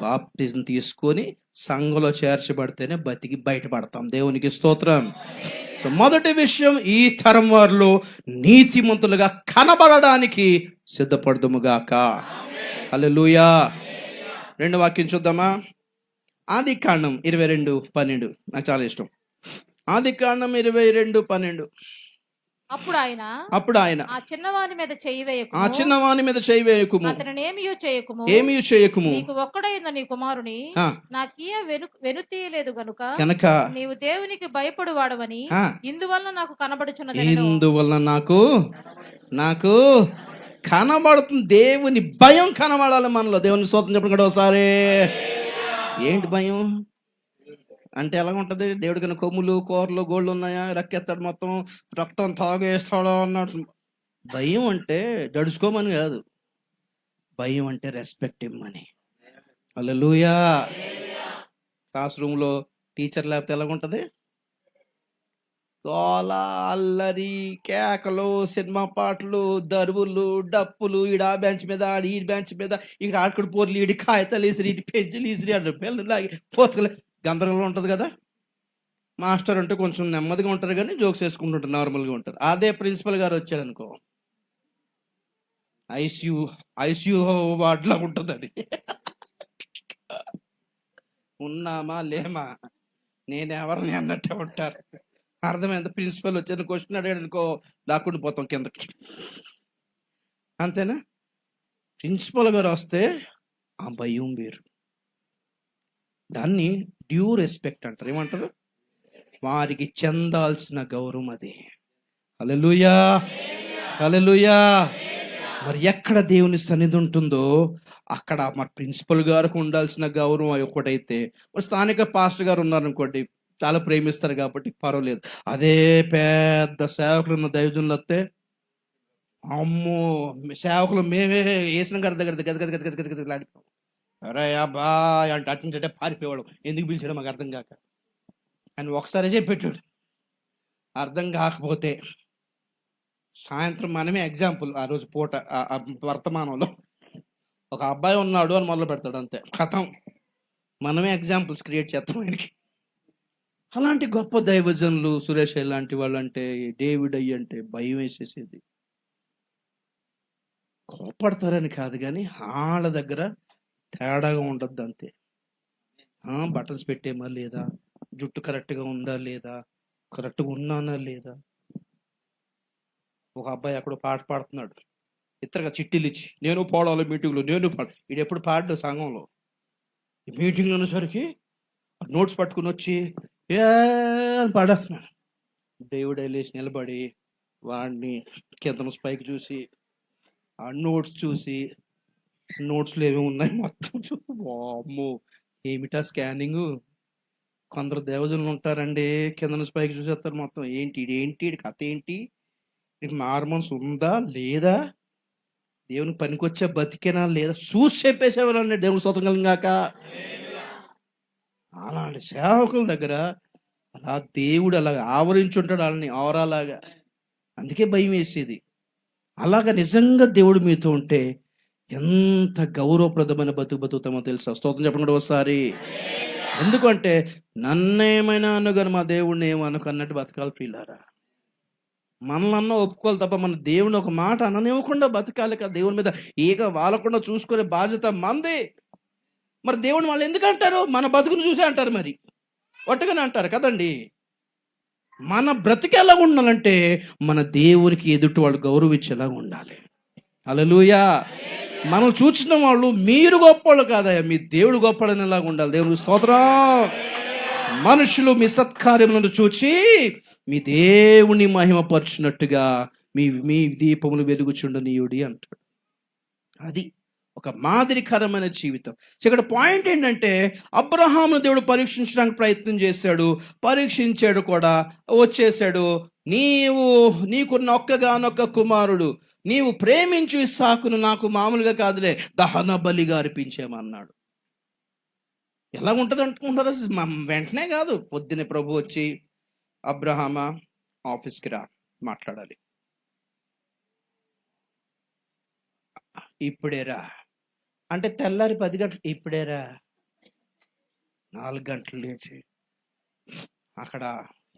బాప్తిజం తీసుకొని సంఘంలో చేర్చబడితేనే బతికి బయటపడతాం. దేవునికి స్తోత్రం. సో మొదటి విషయం, ఈ తరం వారిలో నీతిమంతులుగా కనబడడానికి సిద్ధపడదుముగాక. హల్లెలూయా. రెండో వాక్యం చూద్దామా? ఆదికాండం 22:12. నాకు చాలా ఇష్టం. ఆదికాండం 22:12. అప్పుడు ఆయన అప్పుడు ఆయన ఆ చిన్నవాని మీద చెయ్యి ఆ వేయకుము, చిన్నవాని మీద చేయి వేయకుము, అతనిని ఏమియూ చేయకుము, ఏమీ చేయకుము. నీకు ఒక్కడైన నీ కుమారుని ఆ, నాకీయ వెనుతీయలేదు గనుక కనుక నీవు దేవునికి భయపడు వాడవని ఆ, ఇందువల్ల నాకు కనబడుచున్నది. ఇందువల్ల నాకు కనబడుతుంది. దేవుని భయం కనబడాలి మనలో. దేవుని స్తోత్రం చెప్పండి కూడా ఒకసారి. ఏంటి భయం అంటే ఎలా ఉంటది? దేవుడి కన్నా కొమ్ములు కూరలు గోళ్ళు ఉన్నాయా, రక్కెత్తాడు మొత్తం రక్తం తాగేస్తాడు అన్నట్టు. భయం అంటే జడుచుకోమని కాదు, భయం అంటే రెస్పెక్ట్ ఇమ్మని. హల్లెలూయా. క్లాస్ రూమ్లో టీచర్ లేకపోతే ఎలాగుంటది? గోల, అల్లరి, కేకలు, సినిమా పాటలు, దరువులు, డప్పులు, ఈడ ఆ బెంచ్ మీద ఆడి ఈ బెంచ్ మీద, ఇక్కడ ఆడుకుడు పోర్లు, ఈడి కాగితాలు ఇసిరి, ఇటు పెంచులు ఇసిరి, అక్కడ పిల్లలు లాగి పోతకలే గందరగోళం ఉంటుంది కదా. మాస్టర్ అంటే కొంచెం నెమ్మదిగా ఉంటారు కానీ జోక్స్ వేసుకుంటుంటారు, నార్మల్గా ఉంటారు. అదే ప్రిన్సిపల్ గారు వచ్చారనుకో, ఐసీయూ వార్డులా ఉంటుంది అది. ఉన్నామా లేమా నేనెవరిని అన్నట్టే ఉంటారు. అర్థమైంది? ప్రిన్సిపల్ వచ్చి క్వశ్చన్ అడిగాడు అనుకో, దాక్కుండి పోతాం కిందకి. అంతేనా? ప్రిన్సిపల్ గారు వస్తే ఆ భయం వేరు. దాన్ని డ్యూ రెస్పెక్ట్ అంటారు. ఏమంటారు? వారికి చెందాల్సిన గౌరవం అది. హల్లెలూయా, హల్లెలూయా. మరి ఎక్కడ దేవుని సన్నిధి ఉంటుందో అక్కడ మరి ప్రిన్సిపల్ గారికి ఉండాల్సిన గౌరవం ఒకటైతే, మరి స్థానిక పాస్టర్ గారు ఉన్నారనుకోండి, చాలా ప్రేమిస్తారు కాబట్టి పర్వాలేదు. అదే పెద్ద సేవకులు ఉన్న దైవజనులు వస్తే, అమ్మో సేవకులు మేమే వేసిన గారి దగ్గర గజగజలాడిపోయాం. అరే అబ్బా అంటే అటుంటే పారిపోయేవాడు. ఎందుకు పిలిచాడో మాకు అర్థం కాక. అని ఒకసారి చెప్పేటాడు. అర్థం కాకపోతే సాయంత్రం మనమే ఎగ్జాంపుల్, ఆ రోజు పూట వర్తమానంలో ఒక అబ్బాయి ఉన్నాడు అని మొదలు పెడతాడు. అంతే, కథం. మనమే ఎగ్జాంపుల్స్ క్రియేట్ చేస్తాం ఆయనకి. అలాంటి గొప్ప దైవజనులు సురేష్ లాంటి వాళ్ళు అంటే, డేవిడ్ అయ్యి అంటే భయం వేసేసేది. కోపడతారని కాదు కానీ వాళ్ళ దగ్గర తేడాగా ఉండద్దు అంతే. బటన్స్ పెట్టేమా లేదా, జుట్టు కరెక్ట్గా ఉందా లేదా, కరెక్ట్గా ఉన్నానా లేదా. ఒక అబ్బాయి అక్కడ పాట పాడుతున్నాడు, ఇతరుగా చిట్టీలు ఇచ్చి, నేను పాడాలి మీటింగ్లో, నేను ఇది ఎప్పుడు పాడు సంఘంలో. మీటింగ్ అనేసరికి నోట్స్ పట్టుకుని వచ్చి ఏ అని పాడేస్తున్నాడు. దేవుడు లేచి నిలబడి వాడిని కింద పైకి చూసి, ఆ నోట్స్ చూసి, నోట్స్లో ఏమేమి ఉన్నాయి మొత్తం చూసి, అమ్మో ఏమిటా స్కానింగ్. కొందరు దేవజనులు ఉంటారండి, కింద నుంచి పైకి చూసేస్తారు మొత్తం. ఏంటి కథ ఏంటి, నీకు హార్మోన్స్ ఉందా లేదా, దేవునికి పనికొచ్చే బతికేనా లేదా చూసి చెప్పేసేవారు అండి. దేవుని స్తోత్రం కలిగాక. అలాంటి సేవకుల దగ్గర అలా దేవుడు అలాగ ఆవరించుంటాడు వాళ్ళని ఆవరాలాగా. అందుకే భయం వేసేది. అలాగ నిజంగా దేవుడు మీతో ఉంటే ఎంత గౌరవప్రదమైన బతుకుతామో తెలుసా? స్తోత్రం చెప్పకుండా ఒకసారి. ఎందుకంటే నన్నేమైనా అనుగాని మా దేవుడిని ఏమనుకున్నట్టు బతకాలి ప్రియులారా. మనలన్నా ఒప్పుకోవాలి తప్ప మన దేవుని ఒక మాట అననివ్వకుండా బతకాలి కదా. దేవుని మీద ఈగ వాలకుండా చూసుకునే బాధ్యత మంది. మరి దేవుని వాళ్ళు ఎందుకు అంటారు? మన బతుకుని చూసే అంటారు. మరి ఒట్టగానే అంటారు కదండి. మన బ్రతికి ఎలా ఉండాలంటే మన దేవునికి ఎదుటి వాళ్ళు గౌరవించేలాగా ఉండాలి. హల్లెలూయా. మనం చూసిన వాళ్ళు మీరు గొప్పవాళ్ళు కాదయ్యా, మీ దేవుడు గొప్పవాడనేలాగా ఉండాలి. దేవునికి స్తోత్రం. మనుషులు మీ సత్కార్యములను చూచి మీ దేవుని మహిమపరచునట్టుగా మీ దీపములు వెలుగుచుండనీయుడి అంటాడు. అది ఒక మాదిరికరమైన జీవితం. ఇక్కడ పాయింట్ ఏంటంటే, అబ్రహామును దేవుడు పరీక్షించడానికి ప్రయత్నం చేశాడు, పరీక్షించాడు కూడా, వచ్చేసాడు. నీకున్న ఒక్కగానొక్క కుమారుడు, నీవు ప్రేమించు ఇస్సాకును నాకు మామూలుగా కాదులే దహన బలిగా అర్పించేమన్నాడు. ఎలా ఉంటుంది అనుకుంటారు? వెంటనే కాదు, పొద్దునే ప్రభు వచ్చి, అబ్రహామా ఆఫీస్కి రా మాట్లాడాలి, ఇప్పుడేరా అంటే తెల్లారి 10 గంటలు, ఇప్పుడేరా 4 గంటలు లేచి అక్కడ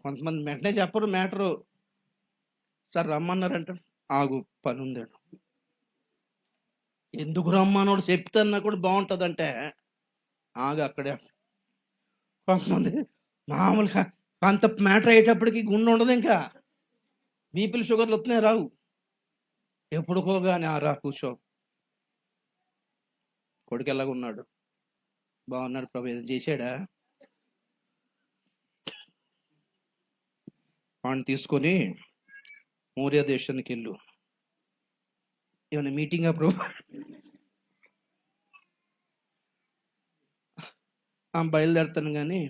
కొంతమంది వెంటనే చెప్పరు మ్యాటరు. సార్ రమ్మన్నారంట, ఆగు పని ఉందాడు. ఎందుకు రమ్మన్నాడు చెప్తాన్నా కూడా బాగుంటుందంటే ఆగు అక్కడే. కొంతమంది మామూలుగా అంత మ్యాటర్ అయ్యేటప్పటికి గుండె ఉండదు ఇంకా. బీపీలు షుగర్లు వస్తున్నాయి, రావు. ఎప్పుడుకో కానీ రా కూర్చో. కొడుకు ఎలాగ ఉన్నాడు? బాగున్నాడు ప్రభు. ఏదో చేశాడా? వాడిని తీసుకొని మోరియా దేశానికి వెళ్ళు. ఏమైనా మీటింగా ప్రభు? బయలుదేరుతాను కానీ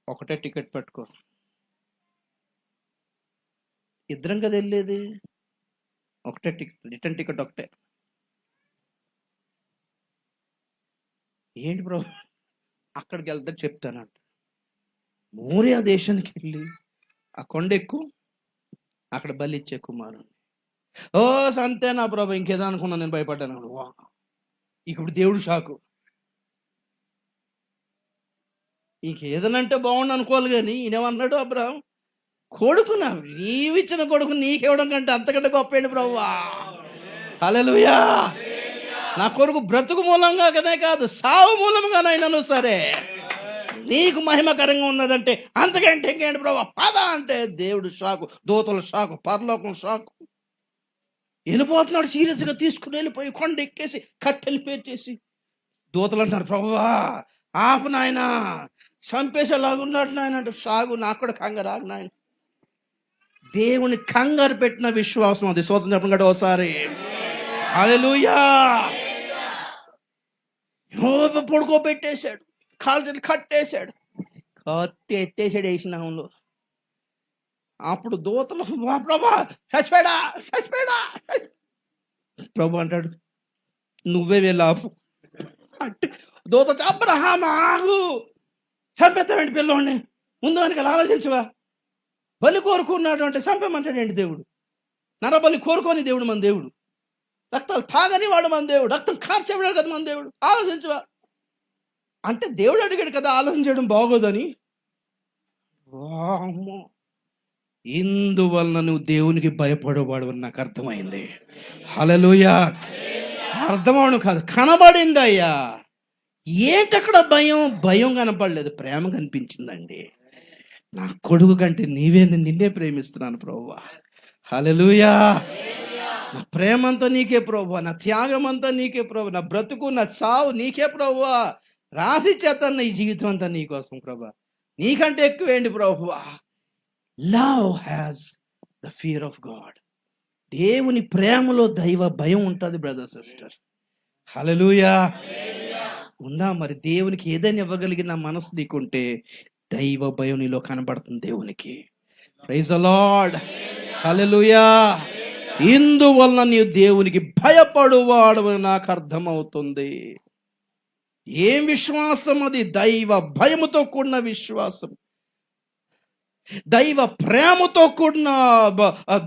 ఒకటే టికెట్ పెట్టుకో. ఇద్దరం కదా వెళ్ళేది, ఒకటే టికెట్, రిటర్న్ టికెట్ ఒకటే. ఏంటి ప్రభు? అక్కడికి వెళ్తా చెప్తానంట. మోరియా దేశానికి వెళ్ళి ఆ కొండ ఎక్కు, అక్కడ బలి ఇచ్చే కుమారుని. ఓ సంతేనా ప్రభు, ఇంకేదో అనుకున్నా, నేను భయపడ్డాను. వా, ఇప్పుడు దేవుడు షాకు. ఇంకేదనంటే బాగుండు అనుకోవాలి కానీ ఈయనేమన్నాడు అబ్రాహం, కొడుకు నీవిచ్చిన కొడుకు నీకేవడం కంటే అంతకంటే గొప్ప ఏంటి ప్రభువా? హల్లెలూయా. నా కొడుకు బ్రతుకు మూలంగా కదే కాదు, సావు మూలంగానైనాను సరే నీకు మహిమకరంగా ఉన్నదంటే అంతకంటే ఇంకేంటి ప్రభు? పద అంటే దేవుడు షాకు, దూతల షాకు, పరలోకం షాకు. వెళ్ళిపోతున్నాడు. సీరియస్గా తీసుకుని వెళ్ళిపోయి కొండ ఎక్కేసి కట్టెలు పేర్చేసి దూతలు అంటారు, ప్రభువా ఆపు నాయన, చంపేసేలాగున్నాడు నాయన అంటే సాగు. నాకు కూడా కంగారు, ఆగు నాయన. దేవుని కంగారు పెట్టిన విశ్వాసం అది. స్తోత్రం చెప్పండి కదా ఒకసారి. హల్లెలూయా. పడుకోబెట్టేశాడు, కాళ్ళు చేతులు కట్టేశాడు, కత్తి ఎత్తేసాడు వేసినాంలో. అప్పుడు దూతలు, ప్రభా చచ్చిపోయాడా చచ్చిపోయాడా. ప్రభు అంటాడు, నువ్వే వెళ్ళాపు అంటే దూత, అబ్రహాము ఆగు, చంపేస్తామండి పిల్లోడిని, ముందు మనకి ఆలోచించవా? బలి కోరుకున్నాడు అంటే చంపేమంటాడండి దేవుడు. నరబలి కోరుకోని దేవుడు మన దేవుడు. రక్తాలు తాగని వాడు మన దేవుడు. రక్తం కార్చేవాడు కదా మన దేవుడు. ఆలోచించవా అంటే దేవుడు అడిగాడు కదా, ఆలోచన చేయడం బాగోదని. వామ్మో, ఇందువలన నువ్వు దేవునికి భయపడేవాడు అని నాకు అర్థమైంది. హల్లెలూయా. అర్థమవడం కాదు, కనబడింది అయ్యా. ఏంటక్కడ భయం? భయం కనపడలేదు, ప్రేమ కనిపించిందండి. నా కొడుకు కంటే నిన్నే ప్రేమిస్తున్నాను ప్రభువా. హల్లెలూయా. నా ప్రేమంతా నీకే ప్రభువా, నా త్యాగం అంతా నీకే ప్రభువా, నా బ్రతుకు నా చావు నీకే ప్రభువా. రాసి చేతన్న ఈ జీవితం అంతా నీకోసం ప్రభువా, నీకంటే ఎక్కువేంటి ప్రభువా. Love has the fear of God. దేవుని ప్రేమలో దైవ భయం ఉంటుంది బ్రదర్ సిస్టర్. హల్లెలూయా. ఉందా మరి? దేవునికి ఏదైనా ఇవ్వగలిగిన మనసు నీకుంటే దైవ భయం నీలో కనబడుతుంది దేవునికి. Praise the Lord. హల్లెలూయా. ఇందువలన నీవు దేవునికి భయపడువాడు నాకు అర్థమవుతుంది. ఏం విశ్వాసం అది? దైవ భయముతో కూడిన విశ్వాసం, దైవ ప్రేమతో కూడిన,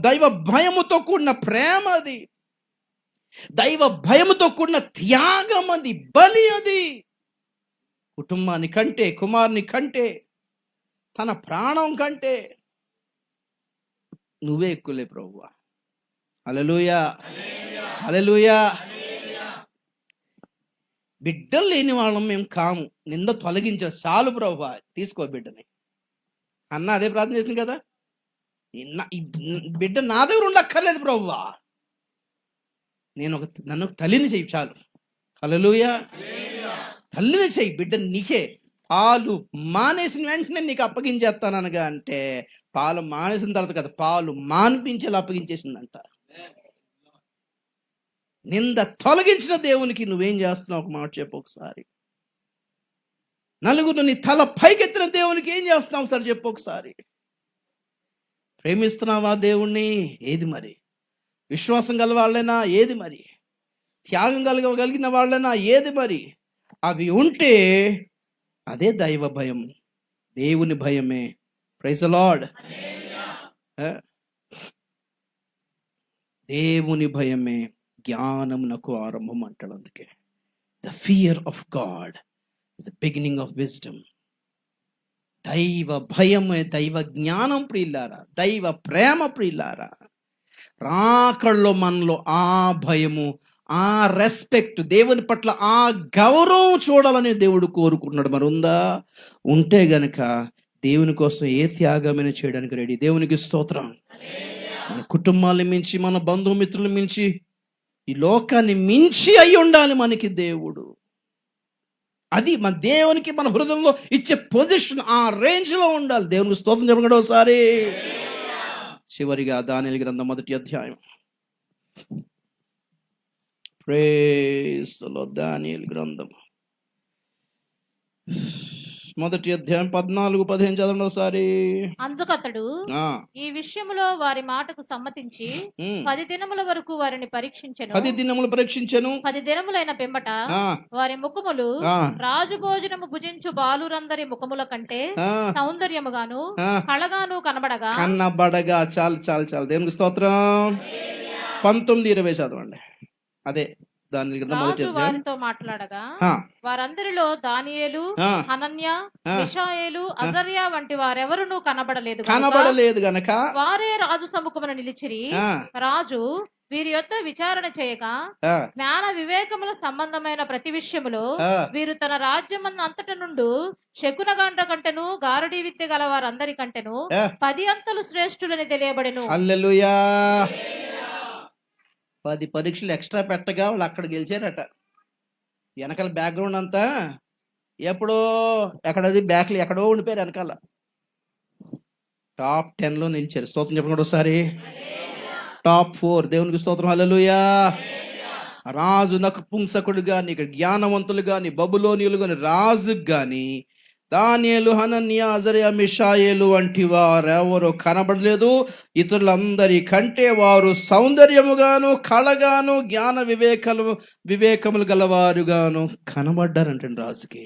దైవ భయముతో కూడిన ప్రేమ అది, దైవ భయముతో కూడిన త్యాగం అది, బలి అది. కుటుంబాన్ని కంటే, కుమారుని కంటే, తన ప్రాణం కంటే నువ్వే ఎక్కువలే ప్రభువా. హల్లెలూయా. హల్లెలూయా. బిడ్డలు లేని వాళ్ళం మేము కాము, నింద తొలగించే చాలు ప్రభువా, తీసుకో బిడ్డని అన్న. అదే ప్రార్థన చేసింది కదా, ఈ బిడ్డ నా దగ్గర ఉండక్కర్లేదు ప్రభువా, నన్ను తల్లిని చెయ్యి చాలు. హల్లెలూయా. తల్లిని చెయ్యి, బిడ్డ నీకే. పాలు మానేసిన వెంటనే నీకు అప్పగించేస్తాననగా అంటే పాలు మానేసిన తర్వాత కదా, పాలు మాన్పించేలా అప్పగించేసిందంట. నింద తొలగించిన దేవునికి నువ్వేం చేస్తున్నావు? ఒక మాట చెప్పు ఒకసారి. నలుగురు నీ తల పైకెత్తిన దేవునికి ఏం చేస్తున్నావు ఒకసారి చెప్పు ఒకసారి. ప్రేమిస్తున్నావా దేవుణ్ణి? ఏది మరి? విశ్వాసం గల వాళ్ళైనా ఏది మరి? త్యాగం కలిగిన వాళ్ళైనా ఏది మరి? అవి ఉంటే అదే దైవ భయం, దేవుని భయమే. Praise the lord. దేవుని భయమే జ్ఞానమునకు ఆరంభం అంటాడు. అందుకే the fear of God is the beginning of wisdom. దైవ భయమే దైవ జ్ఞానం ప్రియులారా, దైవ ప్రేమ ప్రియులారా. రాకడలో మనలో ఆ భయము, ఆ రెస్పెక్ట్, దేవుని పట్ల ఆ గౌరవం చూడాలని దేవుడు కోరుకుంటున్నాడు. మరి ఉందా? ఉంటే గనక దేవుని కోసం ఏ త్యాగమైన చేయడానికి రెడీ. దేవునికి స్తోత్రం. మన కుటుంబాన్ని మించి, మన బంధుమిత్రులు మించి, ఈ లోకాన్ని మించి అయి ఉండాలి మనకి దేవుడు. అది మన దేవునికి మన హృదయంలో ఇచ్చే పొజిషన్ ఆ రేంజ్ లో ఉండాలి. దేవునికి స్తోత్రం చెప్పండి ఒకసారి. చివరిగా దానియేలు గ్రంథం 1వ అధ్యాయం. Praise the lord. దానియేలు గ్రంథం 1వ అధ్యాయం 14-15 చదవండి ఒకసారి. అందుకతడు ఈ విషయములో వారి మాటకు సమ్మతించి 10 దినముల వరకు వారిని పరీక్షించెను. 10 దినములు పరీక్షించెను. 10 దినములైన పిమ్మట వారి ముఖములు రాజు భోజనము భుజించు బాలురందరి ముఖముల కంటే సౌందర్యముగాను కళగాను కనబడగా. చాలు చాలు చాలు. దేవునికి స్తోత్రం. 19-20 చదవండి. అదే రాజు వారితో మాట్లాడగా వారందరిలో దానియేలు, హనన్య, మిషాయేలు, అజర్యా వంటి వారెవరునూ కనబడలేదు గనక వారే రాజు సముఖమున నిలిచిరి. రాజు వీరి యొద్ద విచారణ చేయగా జ్ఞాన వివేకముల సంబంధమైన ప్రతి విషయములో వీరు తన రాజ్యమందు అంతట నుండి శకునగాండ్ర కంటెను గారడీ విద్య గల వారందరి కంటెను 10 అంతలు శ్రేష్ఠులని తెలియబడెను. హల్లెలూయా. 10 పరీక్షలు ఎక్స్ట్రా పెట్టగా వాళ్ళు అక్కడ గెలిచారట. వెనకాల బ్యాక్గ్రౌండ్ అంతా ఎప్పుడో ఎక్కడది బ్యాక్లు ఎక్కడో ఉండిపోయారు. వెనకాల టాప్ 10లో నిలిచారు. స్తోత్రం చెప్పండి ఒకసారి. టాప్ 4. దేవునికి స్తోత్రం. హల్లెలూయా. రాజు నపుంసకుడు గాని, ఇక్కడ జ్ఞానవంతులు గాని, బబులోనియులు గాని, రాజు గాని దానియేలు, హనన్య, అజర్యా, మిషాయేలు వంటి వారెవరో కనబడలేదు. ఇతరులందరి కంటే వారు సౌందర్యముగాను కళగాను జ్ఞాన వివేకములు గలవారుగాను కనబడ్డారంటే రాజుకి.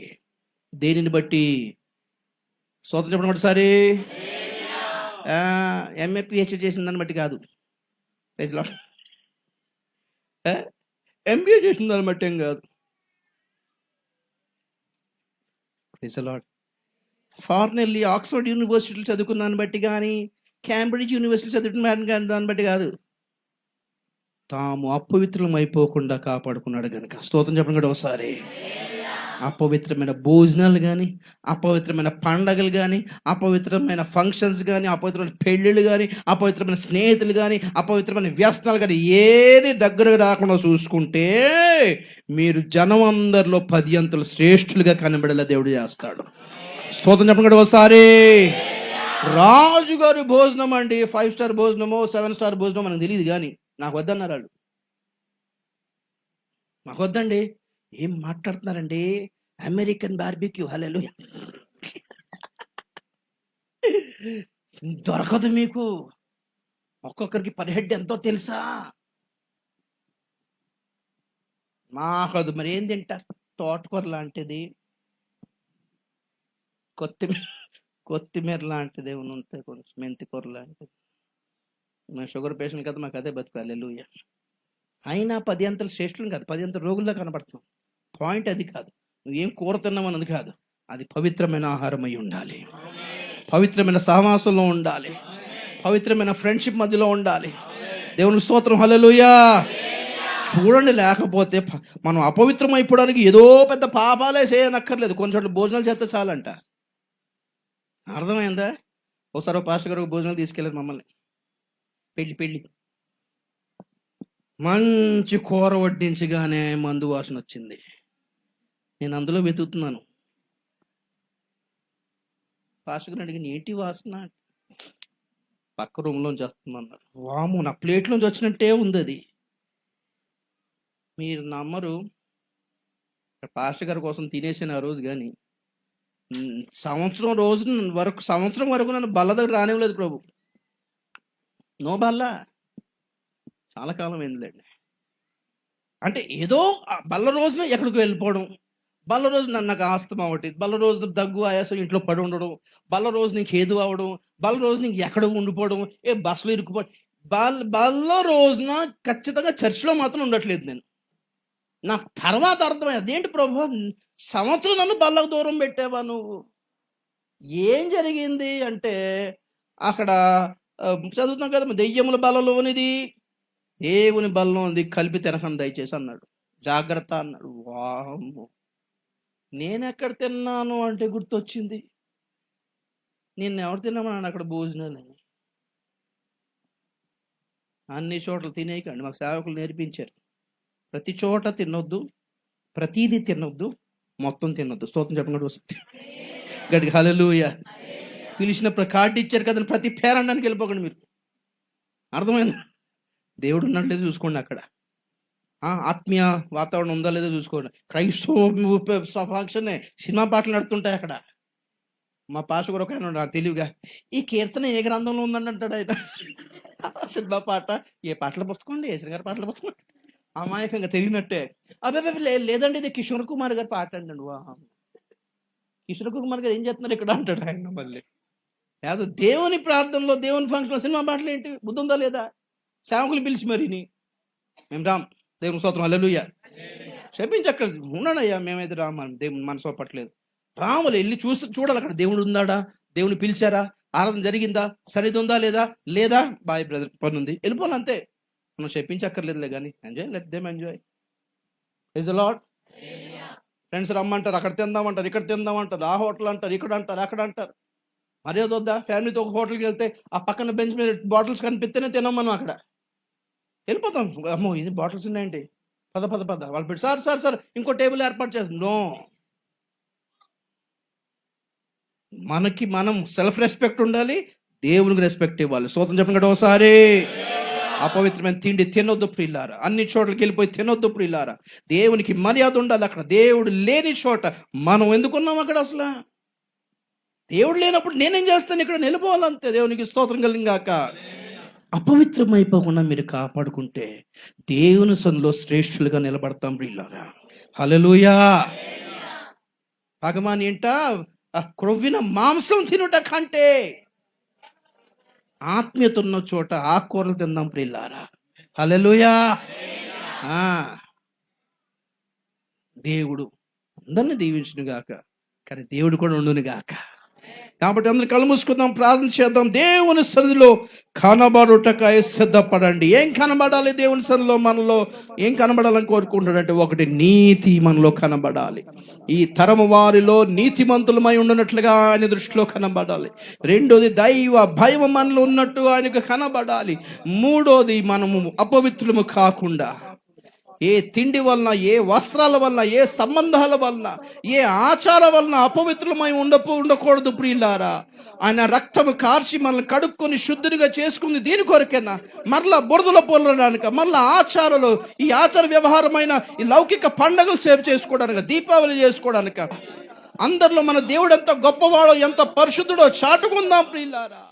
దేనిని బట్టి? స్తోత్రం చెప్పండి ఒకసారి. ఎంఏ పిహెచ్డి చేసిన దాన్ని బట్టి కాదు. ఎంబీఏ చేసిన దాన్ని బట్టి ఏం కాదు. ఫారెన్ వెళ్ళి ఆక్స్ఫర్డ్ యూనివర్సిటీలు చదువుకున్న దాన్ని బట్టి కానీ, క్యాంబ్రిడ్జ్ యూనివర్సిటీ చదువుకున్న దాన్ని బట్టి కాదు. తాము అపవిత్రం అయిపోకుండా కాపాడుకున్నాడు కనుక. స్తోత్రం చెప్పండి కూడా ఒకసారి. అపవిత్రమైన భోజనాలు కానీ, అపవిత్రమైన పండగలు కానీ, అపవిత్రమైన ఫంక్షన్స్ కానీ, అపవిత్రమైన పెళ్ళిళ్ళు కానీ, అపవిత్రమైన స్నేహితులు కానీ, అపవిత్రమైన వ్యసనాలు కానీ ఏది దగ్గరకు రాకుండా చూసుకుంటే మీరు జనం అందరిలో 10 అంతలు శ్రేష్ఠులుగా కనబడేలా దేవుడు చేస్తాడు. స్తోత్రం చెప్పండి ఒకసారి. రాజుగారి భోజనం అండి, 5 స్టార్ భోజనమో 7 స్టార్ భోజనం మనకు తెలియదు కానీ నాకు వద్దన్నారు వాళ్ళు. మాకు వద్దండి. ఏం మాట్లాడుతున్నారండి? American barbecue. హల్లెలూయా. దొరకదు మీకు. ఒక్కొక్కరికి పర్ హెడ్ ఎంతో తెలుసా? మాకదు. మరి ఏం తింటారు? తోటకూర లాంటిది, కొత్తిమీర లాంటిది ఏమైనా ఉంటాయి, కొంచెం మెంతికూర లాంటిది. మేము షుగర్ పేషెంట్ కదా, మాకు అదే బతుకు. హల్లెలూయా. అయినా 10 అంతలు శ్రేష్ఠులు కాదు, 10 అంతలు రోగుల్లో కనబడుతున్నాం. పాయింట్ అది కాదు. నువ్వేం కూర తిన్నావు అన్నది కాదు. అది పవిత్రమైన ఆహారం అయి ఉండాలి, పవిత్రమైన సహవాసంలో ఉండాలి, పవిత్రమైన ఫ్రెండ్షిప్ మధ్యలో ఉండాలి. దేవుని స్తోత్రం. హల్లెలూయా. చూడండి, లేకపోతే మనం అపవిత్రం అయిపోవడానికి ఏదో పెద్ద పాపాలే చేయనక్కర్లేదు. కొంచెం భోజనాలు చేస్తే చాలంట. అర్థమైందా? ఒకసారి పాస్టర్ గారు భోజనాలు తీసుకెళ్ళారు మమ్మల్ని. పెళ్ళి మంచి కూర వడ్డించగానే మందు వాసన వచ్చింది. నేను అందులో వెతుకుతున్నాను. పాస్టర్ గారు అడిగిన ఏంటి వాసన? పక్క రూమ్లోంచి వస్తుందన్నారు. వాము, నా ప్లేట్లోంచి వచ్చినట్టే ఉంది అది. మీరు నమ్మరు, పాస్టర్ గారి కోసం తినేసాను ఆ రోజు. కానీ సంవత్సరం వరకు నన్ను బల్ల దగ్గర రానివ్వలేదు ప్రభు. నో బల్ల. చాలా కాలం అయిందిలేండి. అంటే ఏదో బల్ల రోజున ఎక్కడికి వెళ్ళిపోవడం, బల్ల రోజు నాకు ఆస్తమా ఒకటి, బల్ల రోజున దగ్గు ఆయాసం ఇంట్లో పడి ఉండడం, బల్ల రోజు నీకు ఏదు అవ్వడం, బల్ల రోజు నీకు ఎక్కడ ఉండిపోవడం, బస్సులో ఇరుక్కుపోవడం. బల్ల రోజున ఖచ్చితంగా చర్చిలో మాత్రం ఉండట్లేదు నేను. నాకు తర్వాత అర్థమైంది, అదేంటి ప్రభు సంవత్సరం నన్ను బల్లకు దూరం పెట్టావా నువ్వు? ఏం జరిగింది అంటే, అక్కడ చదువుతున్నాం కదా, దెయ్యముల బలలోనిది దేవుని బలంలోనిది కలిపి తినకండి దయచేసి అన్నాడు. జాగ్రత్త అన్నాడు. వామ్మో, నేనెక్కడ తిన్నాను అంటే గుర్తొచ్చింది, నిన్న ఎవరు తిన్నామన్నాడు అక్కడ భోజనాలని. అన్ని చోట్ల తినేయకండి, మాకు సేవకులు నేర్పించారు. ప్రతి చోట తినొద్దు, ప్రతీది తినొద్దు, మొత్తం తినొద్దు. స్తోత్రం చెప్పండి వస్తుంది గట్టిగా హల్లెలూయా. పిలిచినప్పుడు కార్డు ఇచ్చారు కదండి, ప్రతి పేరండానికి వెళ్ళిపోకండి మీరు. అర్థమైంది? దేవుడు ఉన్నట్టు లేదో చూసుకోండి అక్కడ, ఆత్మీయ వాతావరణం ఉందా లేదో చూసుకోండి. క్రైస్తవ ఫంక్షన్ సినిమా పాటలు నడుతుంటాయి అక్కడ. మా పాష కూడా ఒక ఆయన తెలివిగా, ఈ కీర్తన ఏ గ్రంథంలో ఉందని అంటాడు ఆయన. సినిమా పాట ఏ పాటలు పుస్తకండి, యేసయ్య గారి పాటలు పుస్తకం. అమాయకంగా తెలియనట్టే, అబ్బాయి లేదండి ఇది కిషోర్ కుమార్ గారి పాట అండి. వా, కిషోర్ కుమార్ గారు ఏం చేస్తున్నారు ఇక్కడ అంటాడు ఆయన. మళ్ళీ లేదా దేవుని ప్రార్థనలో, దేవుని ఫంక్షన్లో సినిమా పాటలు ఏంటి? బుద్ధి ఉందా లేదా? సేవకులు పిలిచి మరిని మేము రామ్, దేవుని స్తోత్రం హల్లెలూయా. క్షమించక్కర్లేదు, ఉన్నానయ్యా మేమైతే రామ్, దేవుని మనసు పట్టలేదు. రాములు వెళ్ళి చూడాలి అక్కడ దేవుడు ఉన్నాడా, దేవుని పిలిచారా, ఆరాధన జరిగిందా, సన్నిధి ఉందా లేదా, లేదా బాయ్ బ్రదర్ పని ఉంది వెళ్ళిపోను అంతే. మనం చెప్పించక్కర్లేదులే కానీ enjoy, let them enjoy. Praise the lord. Friends రమ్మంటారు, అక్కడ తిందామంటారు, ఇక్కడ తిందామంటారు, ఆ హోటల్ అంటారు, ఇక్కడ అంటారు, అక్కడ అంటారు. మర్యాద వద్దా? ఫ్యామిలీతో ఒక హోటల్కి వెళ్తే ఆ పక్కన బెంచ్ మీద బాటిల్స్ కనిపిస్తేనే తిన్నాం మనం, అక్కడ వెళ్ళిపోతాం. అమ్మో ఇది బాటిల్స్ ఉన్నాయండి, పద పద పద. వాళ్ళు పెట్టి సార్ ఇంకో టేబుల్ ఏర్పాటు చేస్తాం. నో, మనకి మనం సెల్ఫ్ రెస్పెక్ట్ ఉండాలి, దేవునికి రెస్పెక్ట్ ఇవ్వాలి. స్తోత్రం చెప్పండి ఒకసారి. అపవిత్రమైన తిండి తినొద్దు ప్రియులారా, అన్ని చోట్లకి వెళ్ళిపోయి తినొద్దు ప్రియులారా. దేవునికి మర్యాద ఉండాలి. అక్కడ దేవుడు లేని చోట మనం ఎందుకున్నాం అక్కడ? అసలు దేవుడు లేనప్పుడు నేనేం చేస్తాను? ఇక్కడ నిలిపోవాలంతే. దేవునికి స్తోత్రం కలిగాక. అపవిత్రమైపోకుండా మీరు కాపాడుకుంటే దేవుని సన్నిధిలో శ్రేష్ఠులుగా నిలబడతాం ప్రియులారా. హల్లెలూయా. భగవాన్ ఏంట, క్రొవ్విన మాంసం తినుట కంటే ఆత్మీయత ఉన్న చోట ఆకుకూరలు తిందాం ప్రియులారా. హల్లెలూయా. దేవుడు అందరిని దీవించును గాక, కానీ దేవుడు కూడా ఉండును గాక. కాబట్టి అందరు కళ్ళు మూసుకుందాం, ప్రార్థన చేద్దాం. దేవుని సన్నిధిలో కనబడుటకై సిద్ధపడండి. ఏం కనబడాలి దేవుని సన్నిధిలో? మనలో ఏం కనబడాలని కోరుకుంటాడంటే, ఒకటి నీతి మనలో కనబడాలి. ఈ తరము వారిలో నీతిమంతులమై ఉండనట్లుగా ఆయన దృష్టిలో కనబడాలి. రెండోది దైవ భయం మనలో ఉన్నట్టు ఆయనకు కనబడాలి. మూడోది మనము అపవిత్రులము కాకుండా ఏ తిండి వలన, ఏ వస్త్రాల వలన, ఏ సంబంధాల వలన, ఏ ఆచార వలన అపవిత్రులమై ఉండకూడదు ప్రియులారా. ఆయన రక్తము కార్చి మనల్ని కడుక్కొని శుద్ధునిగా చేసుకుంది దీని కొరకేనా? మరలా బురదలో పొలడానికి, మరలా ఆచారాలు, ఈ ఆచార వ్యవహారమైన ఈ లౌకిక పండుగలు సేవ చేసుకోవడానికి, దీపావళి చేసుకోవడానికి. అందరిలో మన దేవుడు ఎంత గొప్పవాడో, ఎంత పరిశుద్ధుడో చాటుకుందాం ప్రియులారా.